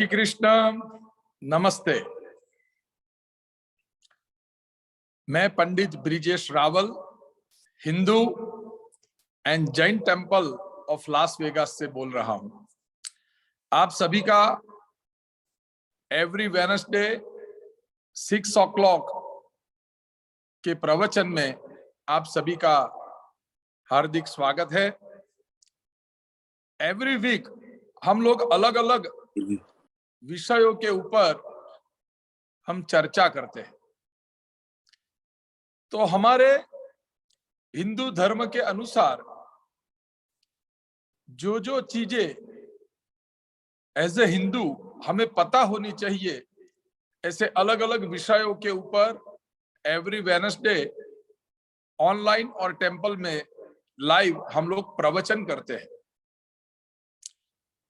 श्री कृष्ण, नमस्ते। मैं Pandit Brijesh Rawal, Hindu and Jain temple of Las Vegas से बोल रहा हूं। आप सभी का एवरी वेडनेसडे 6 o'clock के प्रवचन में आप सभी का हार्दिक स्वागत है। एवरी वीक हम लोग अलग अलग विषयों के ऊपर हम चर्चा करते हैं। तो हमारे हिंदू धर्म के अनुसार जो चीजें एज ए हिंदू हमें पता होनी चाहिए, ऐसे अलग अलग विषयों के ऊपर एवरी वेडनेसडे ऑनलाइन और टेम्पल में लाइव हम लोग प्रवचन करते हैं।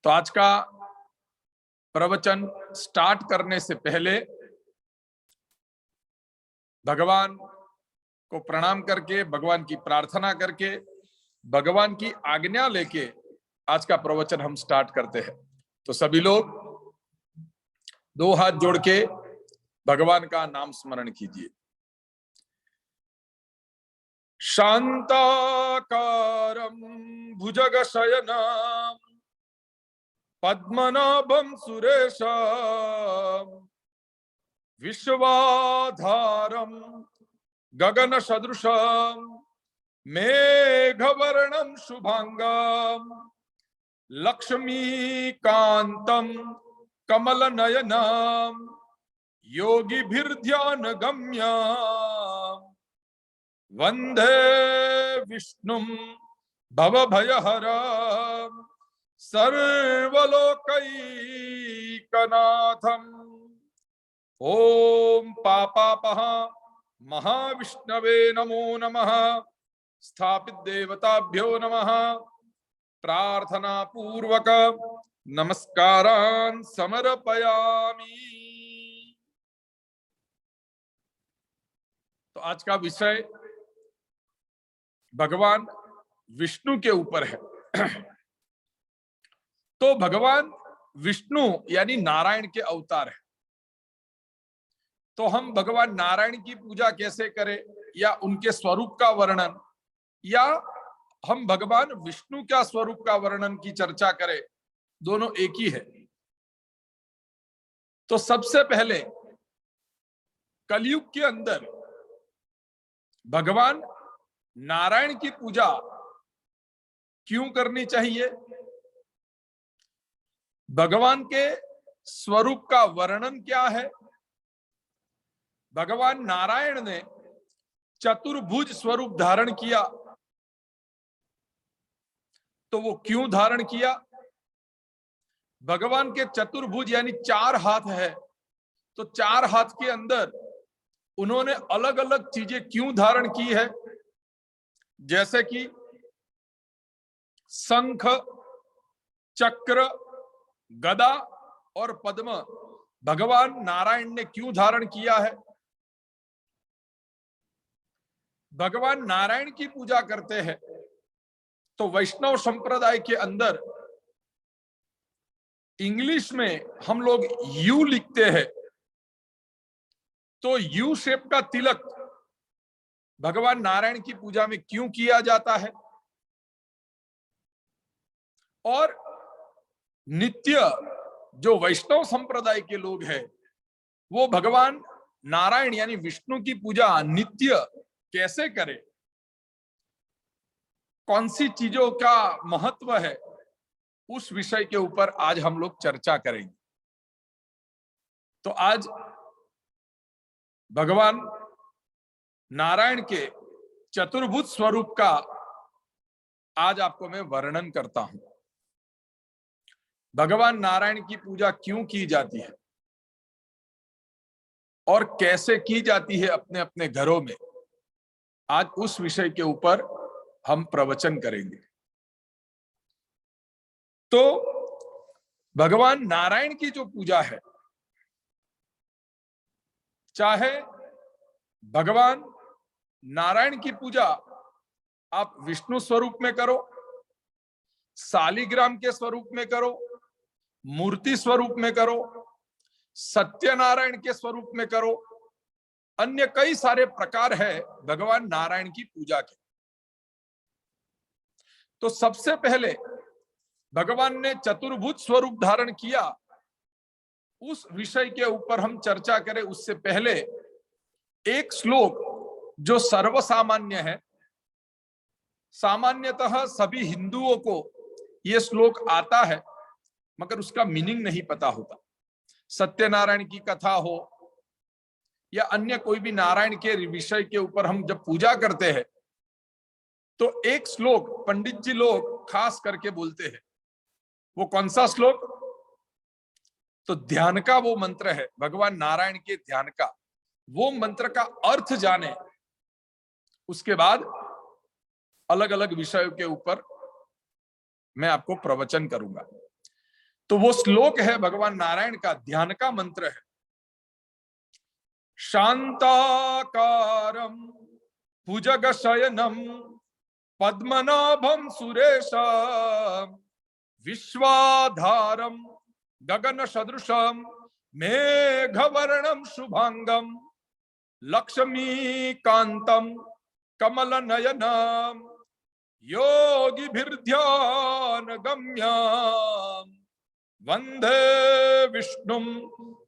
तो आज का प्रवचन स्टार्ट करने से पहले भगवान को प्रणाम करके, भगवान की प्रार्थना करके, भगवान की आज्ञा लेके आज का प्रवचन हम स्टार्ट करते हैं। तो सभी लोग दो हाथ जोड़ के भगवान का नाम स्मरण कीजिए। शांताकारं भुजगशयनं पद्मनाभं सुरेशं विश्वाधारं गगनसदृशं मेघवर्णं शुभांगं लक्ष्मीकान्तं कमलनयनं योगिभिर्ध्यानगम्यं वंदे विष्णुं भवभयहरं सर्वलोकैकनाथम्। ओम पापापः महाविष्णवे नमो नमः। स्थापित देवताभ्यो नमः। प्रार्थना पूर्वक नमस्कारान् समर्पयामि। तो आज का विषय भगवान विष्णु के ऊपर है। तो भगवान विष्णु यानी नारायण के अवतार है। तो हम भगवान नारायण की पूजा कैसे करें, या उनके स्वरूप का वर्णन, या हम भगवान विष्णु का स्वरूप का वर्णन की चर्चा करें, दोनों एक ही है। तो सबसे पहले कलयुग के अंदर भगवान नारायण की पूजा क्यों करनी चाहिए, भगवान के स्वरूप का वर्णन क्या है, भगवान नारायण ने चतुर्भुज स्वरूप धारण किया तो वो क्यों धारण किया, भगवान के चतुर्भुज यानी 4 हाथ है, तो 4 हाथ के अंदर उन्होंने अलग अलग चीजें क्यों धारण की है, जैसे कि शंख, चक्र, गदा और पद्म भगवान नारायण ने क्यों धारण किया है। भगवान नारायण की पूजा करते हैं तो वैष्णव संप्रदाय के अंदर इंग्लिश में हम लोग यू लिखते हैं, तो यू शेप का तिलक भगवान नारायण की पूजा में क्यों किया जाता है। और नित्य जो वैष्णव संप्रदाय के लोग हैं वो भगवान नारायण यानी विष्णु की पूजा नित्य कैसे करें, कौन सी चीजों का महत्व है, उस विषय के ऊपर आज हम लोग चर्चा करेंगे। तो आज भगवान नारायण के चतुर्भुज स्वरूप का आज आपको मैं वर्णन करता हूं। भगवान नारायण की पूजा क्यों की जाती है और कैसे की जाती है अपने अपने घरों में, आज उस विषय के ऊपर हम प्रवचन करेंगे। तो भगवान नारायण की जो पूजा है, चाहे भगवान नारायण की पूजा आप विष्णु स्वरूप में करो, शालिग्राम के स्वरूप में करो, मूर्ति स्वरूप में करो, सत्यनारायण के स्वरूप में करो, अन्य कई सारे प्रकार है भगवान नारायण की पूजा के। तो सबसे पहले भगवान ने चतुर्भुज स्वरूप धारण किया, उस विषय के ऊपर हम चर्चा करें उससे पहले एक श्लोक जो सर्वसामान्य है, सामान्यतः सभी हिंदुओं को यह श्लोक आता है मगर उसका मीनिंग नहीं पता होता। सत्यनारायण की कथा हो या अन्य कोई भी नारायण के विषय के ऊपर हम जब पूजा करते हैं तो एक श्लोक पंडित जी लोग खास करके बोलते हैं। वो कौन सा श्लोक? तो ध्यान का वो मंत्र है, भगवान नारायण के ध्यान का वो मंत्र का अर्थ जाने, उसके बाद अलग अलग विषयों के ऊपर मैं आपको प्रवचन करूंगा। तो वो श्लोक है भगवान नारायण का, ध्यान का मंत्र है। शांताकारं भुजगशयनं पद्मनाभं सुरेशं विश्वाधारं गगन सदृशं मेघवर्णं शुभांगं लक्ष्मीकान्तं कमलनयनं योगिभिर्ध्यान गम्यं वंदे विष्णुं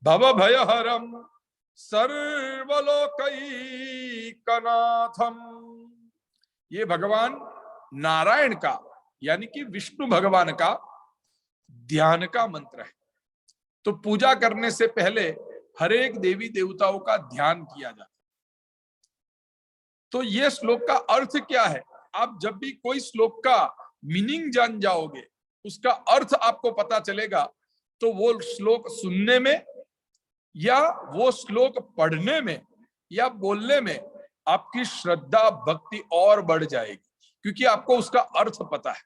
भवभयहरं सर्वलोकैकनाथम। ये भगवान नारायण का यानी कि विष्णु भगवान का ध्यान का मंत्र है। तो पूजा करने से पहले हर एक देवी देवताओं का ध्यान किया जाता है। तो ये श्लोक का अर्थ क्या है? आप जब भी कोई श्लोक का मीनिंग जान जाओगे, उसका अर्थ आपको पता चलेगा, तो वो श्लोक सुनने में या वो श्लोक पढ़ने में या बोलने में आपकी श्रद्धा भक्ति और बढ़ जाएगी, क्योंकि आपको उसका अर्थ पता है।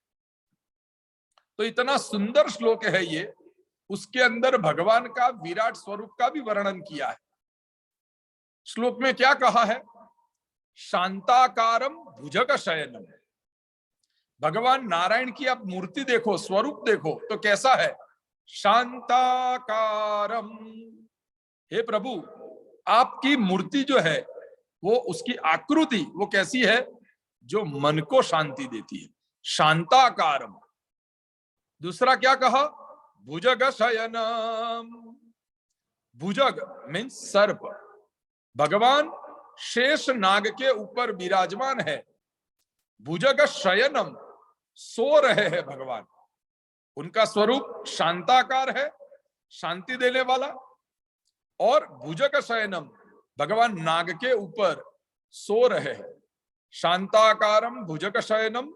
तो इतना सुंदर श्लोक है ये, उसके अंदर भगवान का विराट स्वरूप का भी वर्णन किया है। श्लोक में क्या कहा है? शांताकारम भुजग शयनम। भगवान नारायण की आप मूर्ति देखो, स्वरूप देखो तो कैसा है? शांताकारम। हे प्रभु, आपकी मूर्ति जो है वो, उसकी आकृति वो कैसी है? जो मन को शांति देती है, शांताकारम। दूसरा क्या कहा? भुजग शयनम। भुजग मीन्स सर्प। भगवान शेष नाग के ऊपर विराजमान है। भुजग शयनम, सो रहे हैं भगवान। उनका स्वरूप शांताकार है, शांति देने वाला। और भुजग शयनम, भगवान नाग के ऊपर सो रहे हैं। शांताकारम भुजग शयनम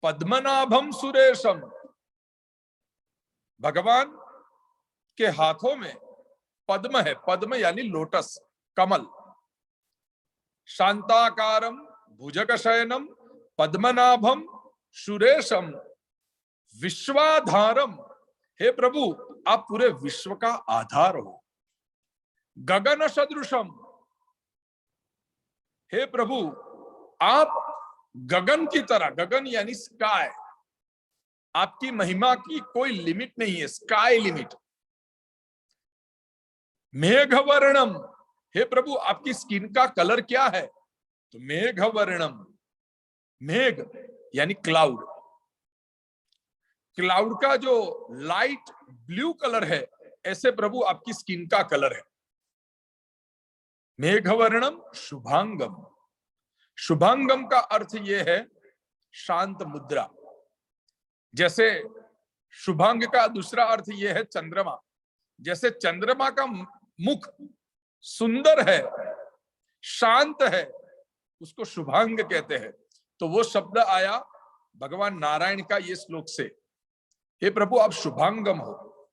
पद्मनाभम सुरेशम। भगवान के हाथों में पद्म है, पद्म यानी लोटस, कमल। शांताकारम भुजग शयनम पद्मनाभम सुरेशम विश्वाधारम। हे प्रभु, आप पूरे विश्व का आधार हो। गगन सदृशम। हे प्रभु, आप गगन की तरह, गगन यानी स्काई, आपकी महिमा की कोई लिमिट नहीं है, स्काई लिमिट। मेघवर्णम। हे प्रभु, आपकी स्किन का कलर क्या है? तो मेघवर्णम। मेघ यानी क्लाउड। क्लाउड का जो लाइट ब्लू कलर है, ऐसे प्रभु आपकी स्किन का कलर है। मेघवर्णम शुभांगम। शुभांगम का अर्थ यह है शांत मुद्रा। जैसे शुभांग का दूसरा अर्थ यह है चंद्रमा। जैसे चंद्रमा का मुख सुंदर है, शांत है, उसको शुभांग कहते हैं। तो वो शब्द आया भगवान नारायण का ये श्लोक से। हे प्रभु, आप शुभांगम हो।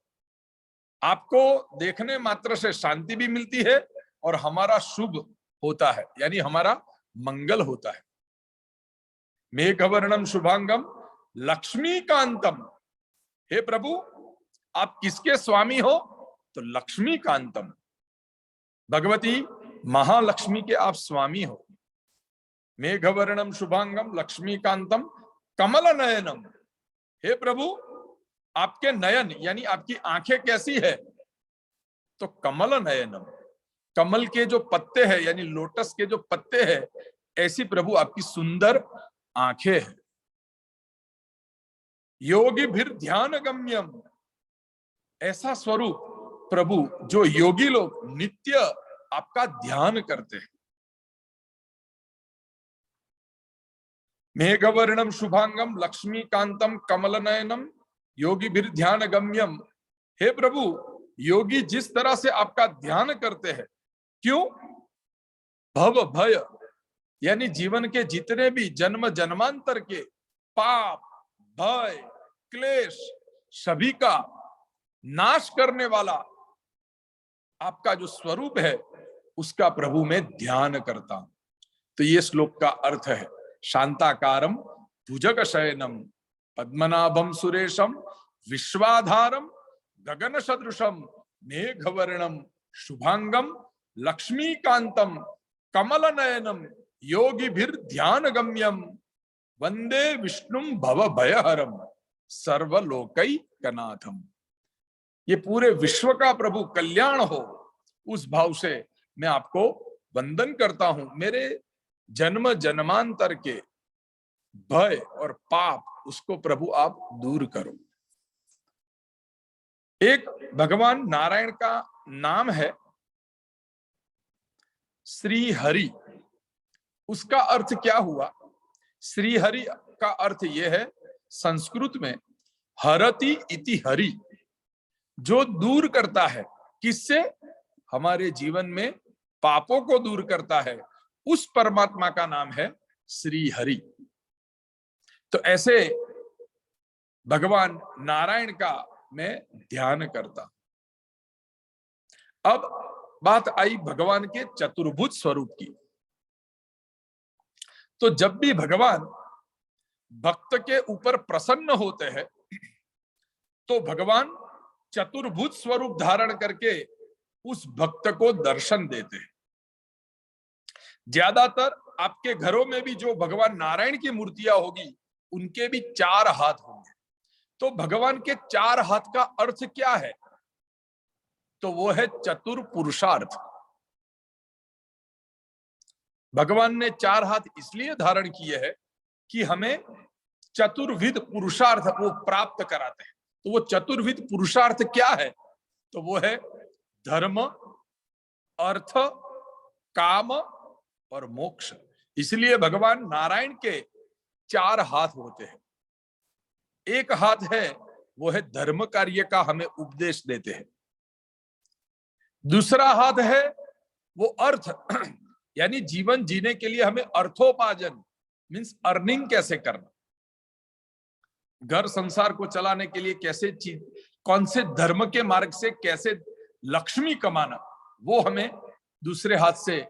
आपको देखने मात्र से शांति भी मिलती है और हमारा शुभ होता है, यानी हमारा मंगल होता है। मेघवर्णम शुभांगम लक्ष्मीकांतम। हे प्रभु, आप किसके स्वामी हो? तो लक्ष्मीकांतम, भगवती महालक्ष्मी के आप स्वामी हो। मेघवर्णम शुभांगम लक्ष्मीकांतम कमल नयनम। हे प्रभु, आपके नयन यानी आपकी आंखें कैसी है, तो कमल नयनम, कमल के जो पत्ते हैं यानी लोटस के जो पत्ते हैं, ऐसी प्रभु आपकी सुंदर आंखें हैं। योगी फिर ध्यान गम्यम, ऐसा स्वरूप प्रभु जो योगी लोग नित्य आपका ध्यान करते हैं। मेघवर्णम शुभांगम लक्ष्मीकांतम कमल नयनम योगी फिर ध्यान गम्यम। हे प्रभु, योगी जिस तरह से आपका ध्यान करते हैं, क्यों? भव भय यानी जीवन के जितने भी जन्म जन्मांतर के पाप, भय, क्लेश, सभी का नाश करने वाला आपका जो स्वरूप है, उसका प्रभु में ध्यान करता हूं। तो ये श्लोक का अर्थ है, शांताकारम भुजग शयनम पद्मनाभम सुरेशम विश्वाधारम गगन सदृशम मेघवर्णम शुभांगम लक्ष्मीकांतम कमल नयनम योगी भीर ध्यान गम्यम वंदे विष्णुम भव भयहरम सर्वलोकैकनाथम। ये पूरे विश्व का प्रभु कल्याण हो, उस भाव से मैं आपको वंदन करता हूं। मेरे जन्म जन्मांतर के भय और पाप, उसको प्रभु आप दूर करो। एक भगवान नारायण का नाम है श्री हरि। उसका अर्थ क्या हुआ? श्री हरि का अर्थ यह है संस्कृत में हरति इति हरि, जो दूर करता है। किससे? हमारे जीवन में पापों को दूर करता है, उस परमात्मा का नाम है श्री हरि। तो ऐसे भगवान नारायण का मैं ध्यान करता। अब बात आई भगवान के चतुर्भुज स्वरूप की। तो जब भी भगवान भक्त के ऊपर प्रसन्न होते हैं, तो भगवान चतुर्भुज स्वरूप धारण करके उस भक्त को दर्शन देते हैं। ज्यादातर आपके घरों में भी जो भगवान नारायण की मूर्तियां होगी, उनके भी 4 हाथ होंगे। तो भगवान के 4 हाथ का अर्थ क्या है? तो वो है चतुर्पुरुषार्थ। भगवान ने 4 हाथ इसलिए धारण किए हैं कि हमें चतुर्विध पुरुषार्थ वो प्राप्त कराते हैं। तो वो चतुर्विध पुरुषार्थ क्या है? तो वो है धर्म, अर्थ, काम और मोक्ष। इसलिए भगवान नारायण के 4 हाथ होते हैं। एक हाथ है वो है धर्म कार्य का, हमें उपदेश देते हैं। दूसरा हाथ है वो अर्थ यानी जीवन जीने के लिए हमें अर्थोपार्जन मीन्स अर्निंग कैसे करना, घर संसार को चलाने के लिए कैसे चीज, कौन से धर्म के मार्ग से कैसे लक्ष्मी कमाना, वो हमें दूसरे हाथ से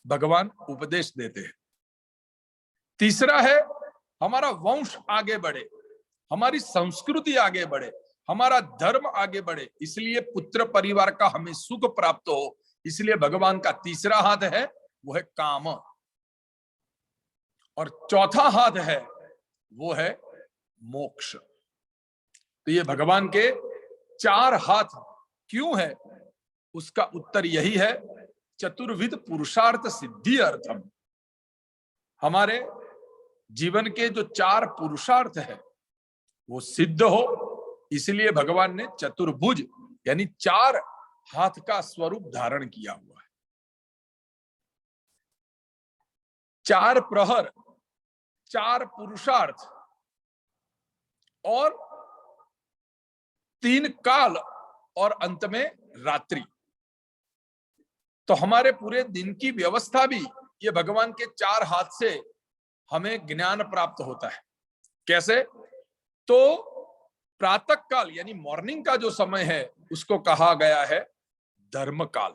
भगवान उपदेश देते हैं। तीसरा है हमारा वंश आगे बढ़े, हमारी संस्कृति आगे बढ़े, हमारा धर्म आगे बढ़े, इसलिए पुत्र परिवार का हमें सुख प्राप्त हो, इसलिए भगवान का तीसरा हाथ है वो है काम। और चौथा हाथ है वो है मोक्ष। तो ये भगवान के 4 हाथ क्यों है? उसका उत्तर यही है, चतुर्विध पुरुषार्थ सिद्धि अर्थम। हमारे जीवन के जो 4 पुरुषार्थ है वो सिद्ध हो, इसलिए भगवान ने चतुर्भुज यानी 4 हाथ का स्वरूप धारण किया हुआ है। 4 प्रहर, 4 पुरुषार्थ और 3 काल और अंत में रात्रि। तो हमारे पूरे दिन की व्यवस्था भी ये भगवान के 4 हाथ से हमें ज्ञान प्राप्त होता है। कैसे? तो प्रातः काल यानी मॉर्निंग का जो समय है उसको कहा गया है धर्म काल।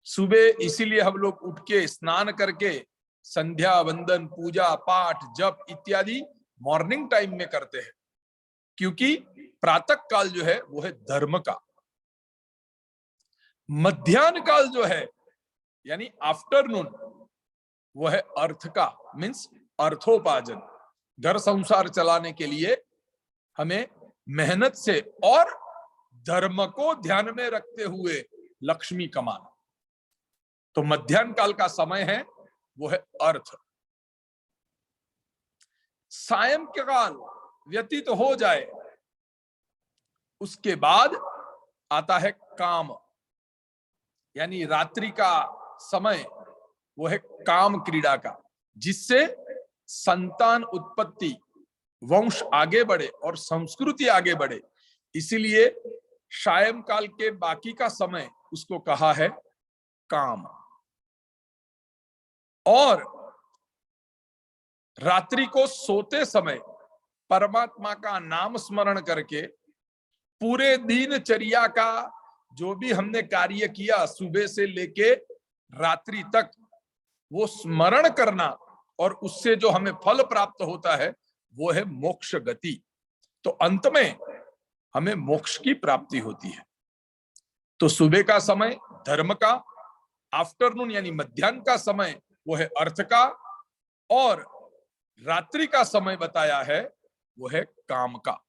सुबह इसीलिए हम लोग उठ के स्नान करके संध्या वंदन पूजा पाठ जप इत्यादि मॉर्निंग टाइम में करते हैं, क्योंकि प्रातः काल जो है वो है धर्म का। मध्याह्न काल जो है यानी आफ्टरनून, वो है अर्थ का, मीन्स अर्थोपार्जन। घर संसार चलाने के लिए हमें मेहनत से और धर्म को ध्यान में रखते हुए लक्ष्मी कमाना। तो मध्याह्न काल का समय है वो है अर्थ। सायंकाल व्यतीत हो जाए उसके बाद आता है काम, यानी रात्रि का समय वो है काम क्रीड़ा का, जिससे संतान उत्पत्ति, वंश आगे बढ़े और संस्कृति आगे बढ़े। इसीलिए सायंकाल के बाकी का समय उसको कहा है काम। और रात्रि को सोते समय परमात्मा का नाम स्मरण करके पूरे दिनचर्या का जो भी हमने कार्य किया सुबह से लेके रात्रि तक, वो स्मरण करना, और उससे जो हमें फल प्राप्त होता है वो है मोक्ष गति। तो अंत में हमें मोक्ष की प्राप्ति होती है। तो सुबह का समय धर्म का, आफ्टरनून यानी मध्याह्न का समय वो है अर्थ का, और रात्रि का समय बताया है वो है काम का।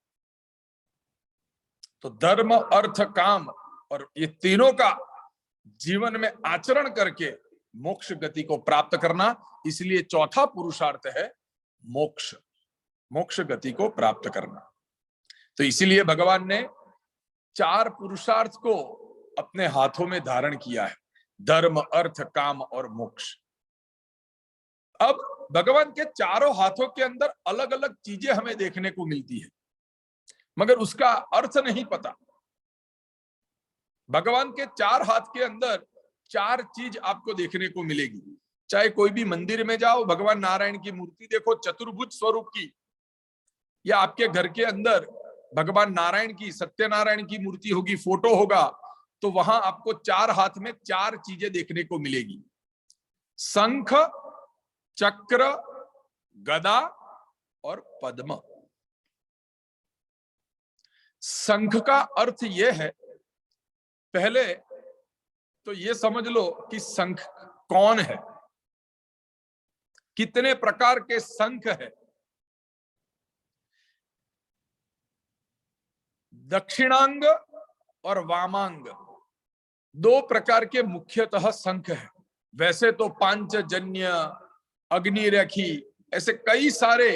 तो धर्म, अर्थ, काम और ये तीनों का जीवन में आचरण करके मोक्ष गति को प्राप्त करना, इसलिए चौथा पुरुषार्थ है मोक्ष, मोक्ष गति को प्राप्त करना। तो इसीलिए भगवान ने 4 पुरुषार्थ को अपने हाथों में धारण किया है, धर्म, अर्थ, काम और मोक्ष। अब भगवान के चारों हाथों के अंदर अलग अलग चीजें हमें देखने को मिलती है, मगर उसका अर्थ नहीं पता। भगवान के 4 हाथ के अंदर 4 चीज आपको देखने को मिलेगी। चाहे कोई भी मंदिर में जाओ, भगवान नारायण की मूर्ति देखो चतुर्भुज स्वरूप की, या आपके घर के अंदर भगवान नारायण की, सत्यनारायण की मूर्ति होगी, फोटो होगा, तो वहां आपको 4 हाथ में 4 चीजें देखने को मिलेगी। शंख, चक्र, गदा और पद्म। शंख का अर्थ यह है, पहले तो ये समझ लो कि शंख कौन है, कितने प्रकार के शंख है। दक्षिणांग और वामांग 2 प्रकार के मुख्यतः शंख है। वैसे तो पांचजन्य, अग्निरेखी, ऐसे कई सारे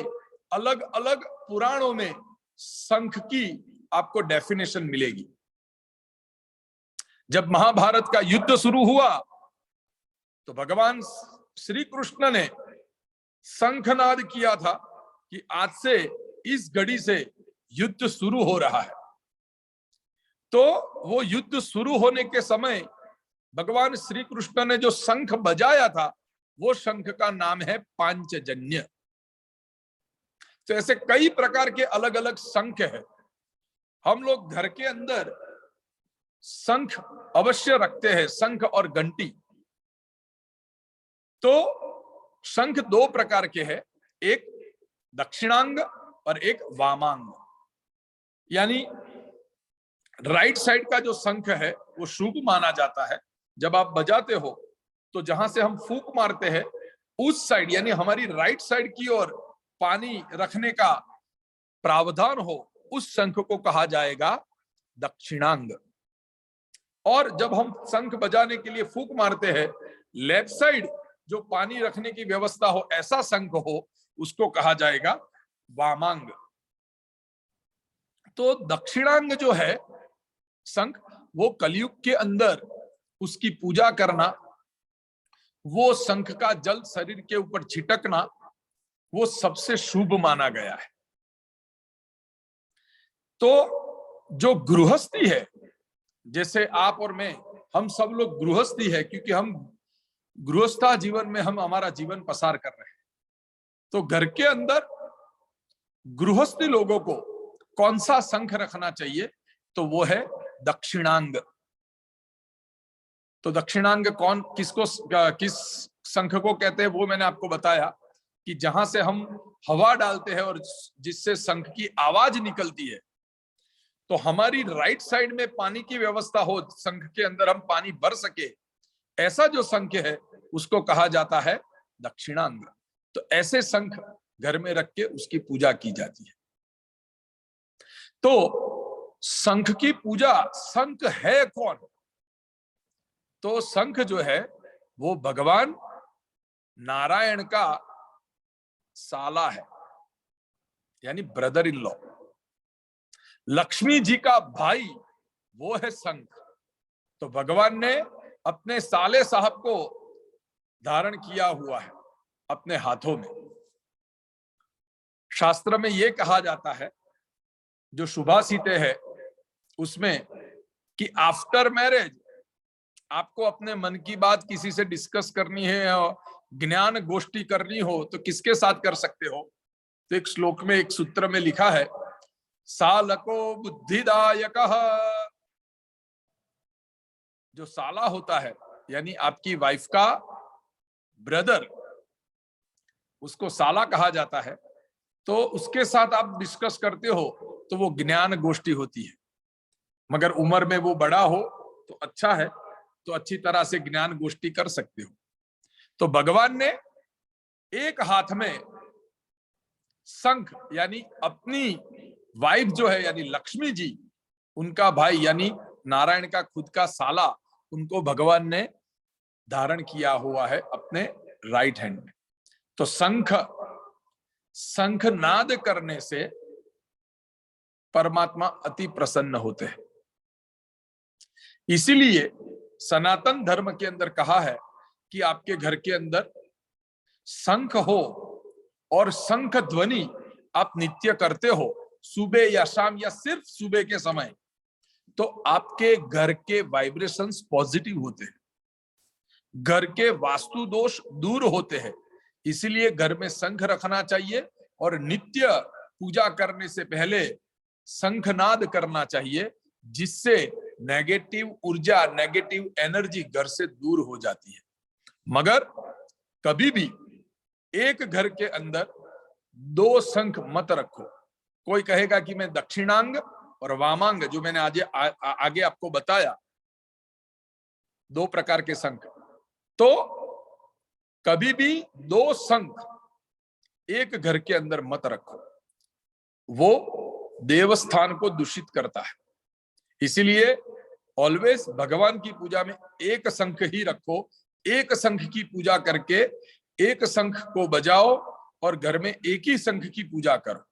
अलग अलग पुराणों में शंख की आपको डेफिनेशन मिलेगी। जब महाभारत का युद्ध शुरू हुआ तो भगवान श्री कृष्ण ने शंखनाद किया था कि आज से, इस घड़ी से युद्ध शुरू हो रहा है। तो वो युद्ध शुरू होने के समय भगवान श्री कृष्ण ने जो शंख बजाया था, वो शंख का नाम है पांचजन्य। तो ऐसे कई प्रकार के अलग अलग शंख है। हम लोग घर के अंदर शंख अवश्य रखते हैं, शंख और घंटी। तो शंख 2 प्रकार के हैं, एक दक्षिणांग और एक वामांग। यानी राइट साइड का जो शंख है वो शुभ माना जाता है। जब आप बजाते हो तो जहां से हम फूंक मारते हैं उस साइड, यानी हमारी राइट साइड की ओर पानी रखने का प्रावधान हो, उस शंख को कहा जाएगा दक्षिणांग। और जब हम शंख बजाने के लिए फूंक मारते हैं, लेफ्ट साइड जो पानी रखने की व्यवस्था हो, ऐसा शंख हो, उसको कहा जाएगा वामांग। तो दक्षिणांग जो है शंख, वो कलयुग के अंदर उसकी पूजा करना, वो शंख का जल शरीर के ऊपर छिटकना, वो सबसे शुभ माना गया है। तो जो गृहस्थी है, जैसे आप और मैं, हम सब लोग गृहस्थी है, क्योंकि हम गृहस्था जीवन में हम हमारा जीवन पसार कर रहे हैं। तो घर के अंदर गृहस्थी लोगों को कौन सा शंख रखना चाहिए, तो वो है दक्षिणांग। तो दक्षिणांग कौन, किसको, किस शंख को कहते हैं, वो मैंने आपको बताया कि जहां से हम हवा डालते हैं और जिससे शंख की आवाज निकलती है, तो हमारी राइट साइड में पानी की व्यवस्था हो, शंख के अंदर हम पानी भर सके, ऐसा जो शंख है उसको कहा जाता है दक्षिणांग। तो ऐसे शंख घर में रख के उसकी पूजा की जाती है। तो शंख की पूजा, शंख है कौन? तो शंख जो है वो भगवान नारायण का साला है, यानी brother in law. Lakshmi ji का भाई वो है शंख। तो भगवान ने अपने साले साहब को धारण किया हुआ है अपने हाथों में। शास्त्र में यह कहा जाता है, जो शुभासीते है उसमें, कि आफ्टर मैरिज आपको अपने मन की बात किसी से डिस्कस करनी है और ज्ञान गोष्ठी करनी हो तो किसके साथ कर सकते हो? तो एक श्लोक में, एक सूत्र में लिखा है, सालको बुद्धिदायक। जो साला होता है यानी आपकी वाइफ का ब्रदर, उसको साला कहा जाता है। तो उसके साथ आप डिस्कस करते हो तो वो ज्ञान गोष्ठी होती है। मगर उम्र में वो बड़ा हो तो अच्छा है, तो अच्छी तरह से ज्ञान गोष्ठी कर सकते हो। तो भगवान ने एक हाथ में शंख यानी अपनी वाइफ जो है यानी लक्ष्मी जी, उनका भाई यानी नारायण का खुद का साला, उनको भगवान ने धारण किया हुआ है अपने राइट हैंड में। तो शंख नाद करने से परमात्मा अति प्रसन्न होते हैं। इसीलिए सनातन धर्म के अंदर कहा है कि आपके घर के अंदर शंख हो और शंख ध्वनि आप नित्य करते हो, सुबह या शाम या सिर्फ सुबह के समय, तो आपके घर के वाइब्रेशंस पॉजिटिव होते हैं, घर के वास्तु दोष दूर होते हैं। इसीलिए घर में शंख रखना चाहिए और नित्य पूजा करने से पहले शंखनाद करना चाहिए, जिससे नेगेटिव ऊर्जा, नेगेटिव एनर्जी घर से दूर हो जाती है। मगर कभी भी एक घर के अंदर दो शंख मत रखो। कोई कहेगा कि मैं दक्षिणांग और वामांग, जो मैंने आगे आपको बताया, दो प्रकार के शंख, तो कभी भी दो शंख एक घर के अंदर मत रखो, वो देवस्थान को दूषित करता है। इसीलिए ऑलवेज भगवान की पूजा में एक शंख ही रखो, एक शंख की पूजा करके एक शंख को बजाओ और घर में एक ही शंख की पूजा करो,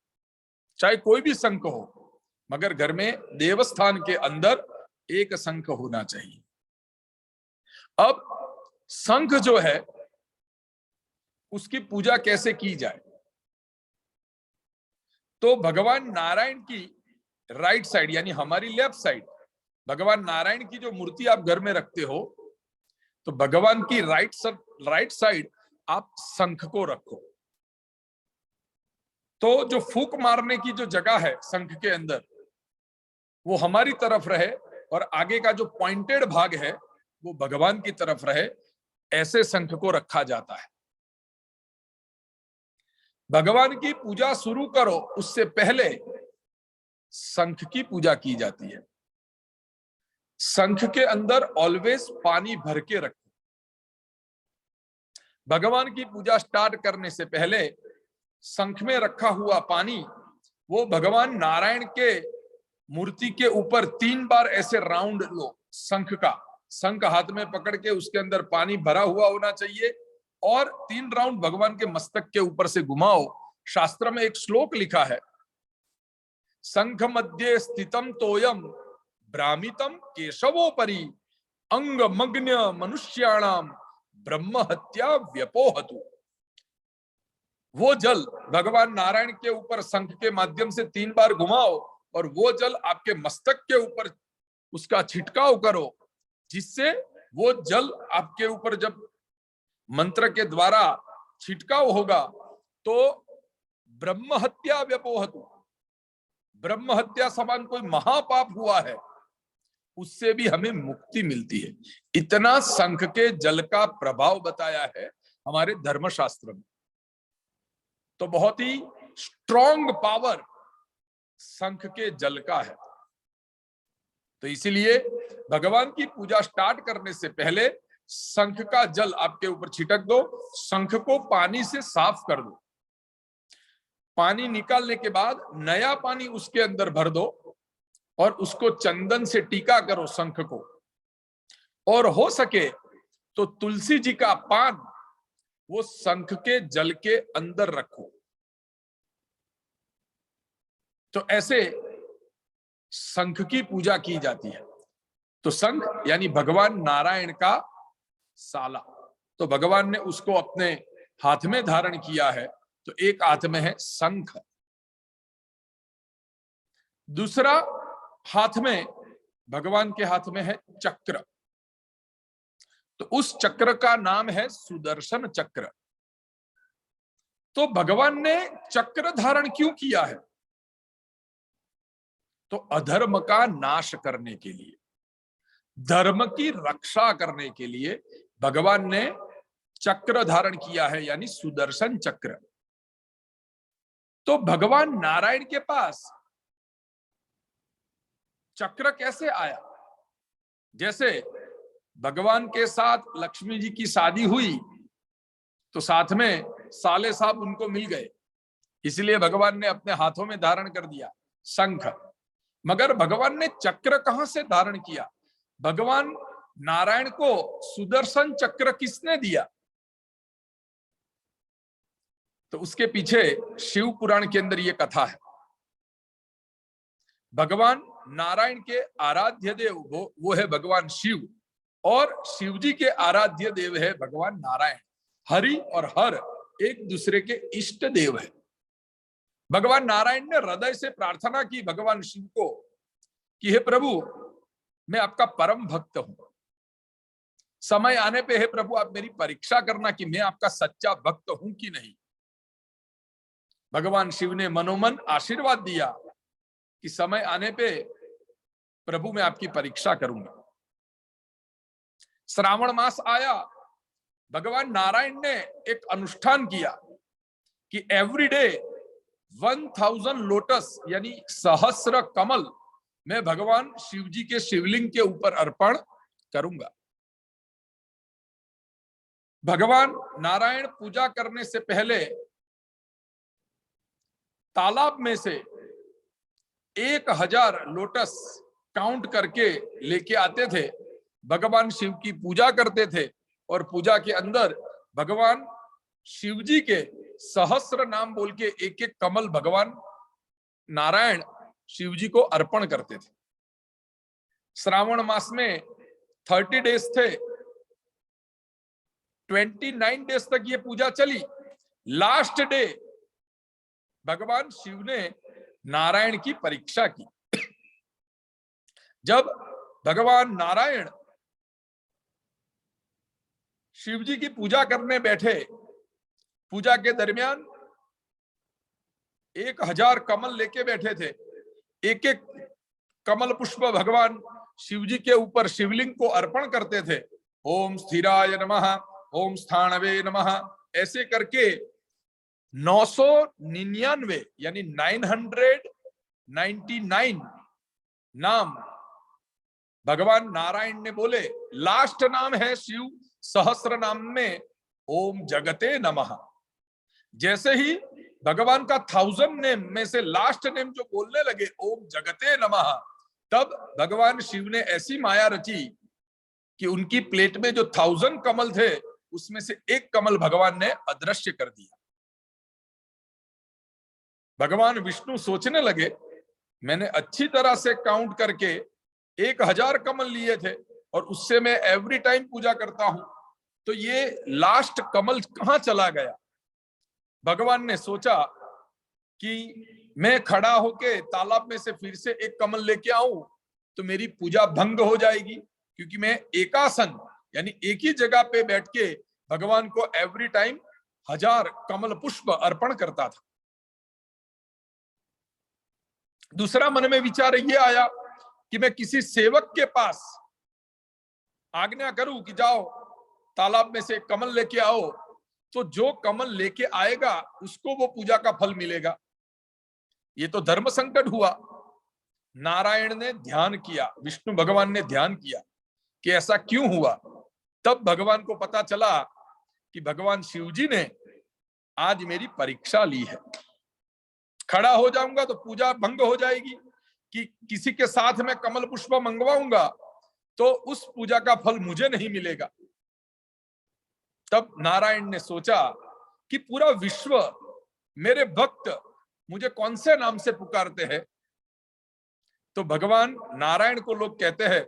चाहे कोई भी शंख हो, मगर घर में देवस्थान के अंदर एक शंख होना चाहिए। अब शंख जो है उसकी पूजा कैसे की जाए? तो भगवान नारायण की राइट साइड यानी हमारी लेफ्ट साइड, भगवान नारायण की जो मूर्ति आप घर में रखते हो, तो भगवान की राइट साइड आप शंख को रखो। तो जो फूंक मारने की जो जगह है शंख के अंदर, वो हमारी तरफ रहे और आगे का जो पॉइंटेड भाग है वो भगवान की तरफ रहे, ऐसे शंख को रखा जाता है। भगवान की पूजा शुरू करो उससे पहले शंख की पूजा की जाती है। शंख के अंदर ऑलवेज पानी भर के रखो। भगवान की पूजा स्टार्ट करने से पहले शंख में रखा हुआ पानी वो भगवान नारायण के मूर्ति के ऊपर 3 बार ऐसे राउंड लो। शंख हाथ में पकड़ के उसके अंदर पानी भरा हुआ होना चाहिए और 3 राउंड भगवान के मस्तक के ऊपर से घुमाओ। शास्त्र में एक श्लोक लिखा है, शंख मध्य स्थितम तोयम भ्रामितम केशवोपरि अंग मग्न मनुष्याणाम ब्रह्म हत्या व्यपोहतु। वो जल भगवान नारायण के ऊपर शंख के माध्यम से 3 बार घुमाओ और वो जल आपके मस्तक के ऊपर उसका छिटकाव करो, जिससे वो जल आपके ऊपर जब मंत्र के द्वारा छिटकाव होगा तो ब्रह्म हत्या व्यपोहतु, ब्रह्म हत्या समान कोई महापाप हुआ है उससे भी हमें मुक्ति मिलती है। इतना शंख के जल का प्रभाव बताया है हमारे धर्मशास्त्र में। तो बहुत ही स्ट्रॉन्ग पावर शंख के जल का है। तो इसीलिए भगवान की पूजा स्टार्ट करने से पहले शंख का जल आपके ऊपर छिटक दो, शंख को पानी से साफ कर दो। पानी निकालने के बाद नया पानी उसके अंदर भर दो और उसको चंदन से टीका करो शंख को, और हो सके तो तुलसी जी का पान वो शंख के जल के अंदर रखो। तो ऐसे शंख की पूजा की जाती है। तो शंख यानी भगवान नारायण का साला, तो भगवान ने उसको अपने हाथ में धारण किया है। तो एक हाथ में है शंख, दूसरा हाथ में भगवान के हाथ में है चक्र। तो उस चक्र का नाम है सुदर्शन चक्र। तो भगवान ने चक्र धारण क्यों किया है? तो अधर्म का नाश करने के लिए, धर्म की रक्षा करने के लिए भगवान ने चक्र धारण किया है, यानी सुदर्शन चक्र। तो भगवान नारायण के पास चक्र कैसे आया? जैसे भगवान के साथ लक्ष्मी जी की शादी हुई तो साथ में साले साहब उनको मिल गए, इसलिए भगवान ने अपने हाथों में धारण कर दिया शंख। मगर भगवान ने चक्र कहां से धारण किया? भगवान नारायण को सुदर्शन चक्र किसने दिया? तो उसके पीछे शिव पुराण के अंदर यह कथा है। भगवान नारायण के आराध्य देव वो है भगवान शिव, और शिव जी के आराध्य देव है भगवान नारायण। हरि और हर एक दूसरे के इष्ट देव है। भगवान नारायण ने हृदय से प्रार्थना की भगवान शिव को कि हे प्रभु, मैं आपका परम भक्त हूं, समय आने पे हे प्रभु आप मेरी परीक्षा करना कि मैं आपका सच्चा भक्त हूं कि नहीं। भगवान शिव ने मनोमन आशीर्वाद दिया कि समय आने पे प्रभु मैं आपकी परीक्षा करूंगा। श्रावण मास आया, भगवान नारायण ने एक अनुष्ठान किया कि एवरीडे 1000 लोटस यानी सहस्र कमल मैं भगवान शिव जी के शिवलिंग के ऊपर अर्पण करूंगा। भगवान नारायण पूजा करने से पहले तालाब में से 1000 लोटस काउंट करके लेके आते थे, भगवान शिव की पूजा करते थे, और पूजा के अंदर भगवान शिव जी के सहस्र नाम बोल के एक एक कमल भगवान नारायण शिव जी को अर्पण करते थे। श्रावण मास में 30 डेज थे, 29 डेज तक ये पूजा चली। लास्ट डे भगवान शिव ने नारायण की परीक्षा की। जब भगवान नारायण शिव जी की पूजा करने बैठे, पूजा के दरमियान 1000 कमल लेके बैठे थे। एक एक कमल पुष्प भगवान शिव जी के ऊपर शिवलिंग को अर्पण करते थे। ओम स्थिराय नमः, ओम स्थानवे नमः, ऐसे करके 999 यानी 999 नाम भगवान नारायण ने बोले। लास्ट नाम है शिव सहस्र नाम में ओम जगते नमः। जैसे ही भगवान का 1000 नेम में से लास्ट नेम जो बोलने लगे ओम जगते नमः, तब भगवान शिव ने ऐसी माया रची कि उनकी प्लेट में जो 1000 कमल थे उसमें से एक कमल भगवान ने अदृश्य कर दिया। भगवान विष्णु सोचने लगे मैंने अच्छी तरह से काउंट करके 1000 कमल लिए थे और उससे मैं एवरी टाइम पूजा करता हूं, तो ये लास्ट कमल कहां चला गया। भगवान ने सोचा कि मैं खड़ा होके तालाब में से फिर से एक कमल लेके आऊं तो मेरी पूजा भंग हो जाएगी, क्योंकि मैं एकासन यानी एक ही जगह पे बैठ के भगवान को एवरी टाइम 1000 कमल पुष्प अर्पण करता था। दूसरा मन में विचार ये आया कि मैं किसी सेवक के पास आज्ञा करूं कि जाओ तालाब में से कमल लेके आओ, तो जो कमल लेके आएगा उसको वो पूजा का फल मिलेगा। ये तो धर्म संकट हुआ। नारायण ने ध्यान किया, विष्णु भगवान ने ध्यान किया कि ऐसा क्यों हुआ। तब भगवान को पता चला कि भगवान शिव जी ने आज मेरी परीक्षा ली है। खड़ा हो जाऊंगा तो पूजा भंग हो जाएगी, कि किसी के साथ में कमल पुष्प मंगवाऊंगा तो उस पूजा का फल मुझे नहीं मिलेगा। तब नारायण ने सोचा कि पूरा विश्व मेरे भक्त मुझे कौन से नाम से पुकारते हैं। तो भगवान नारायण को लोग कहते हैं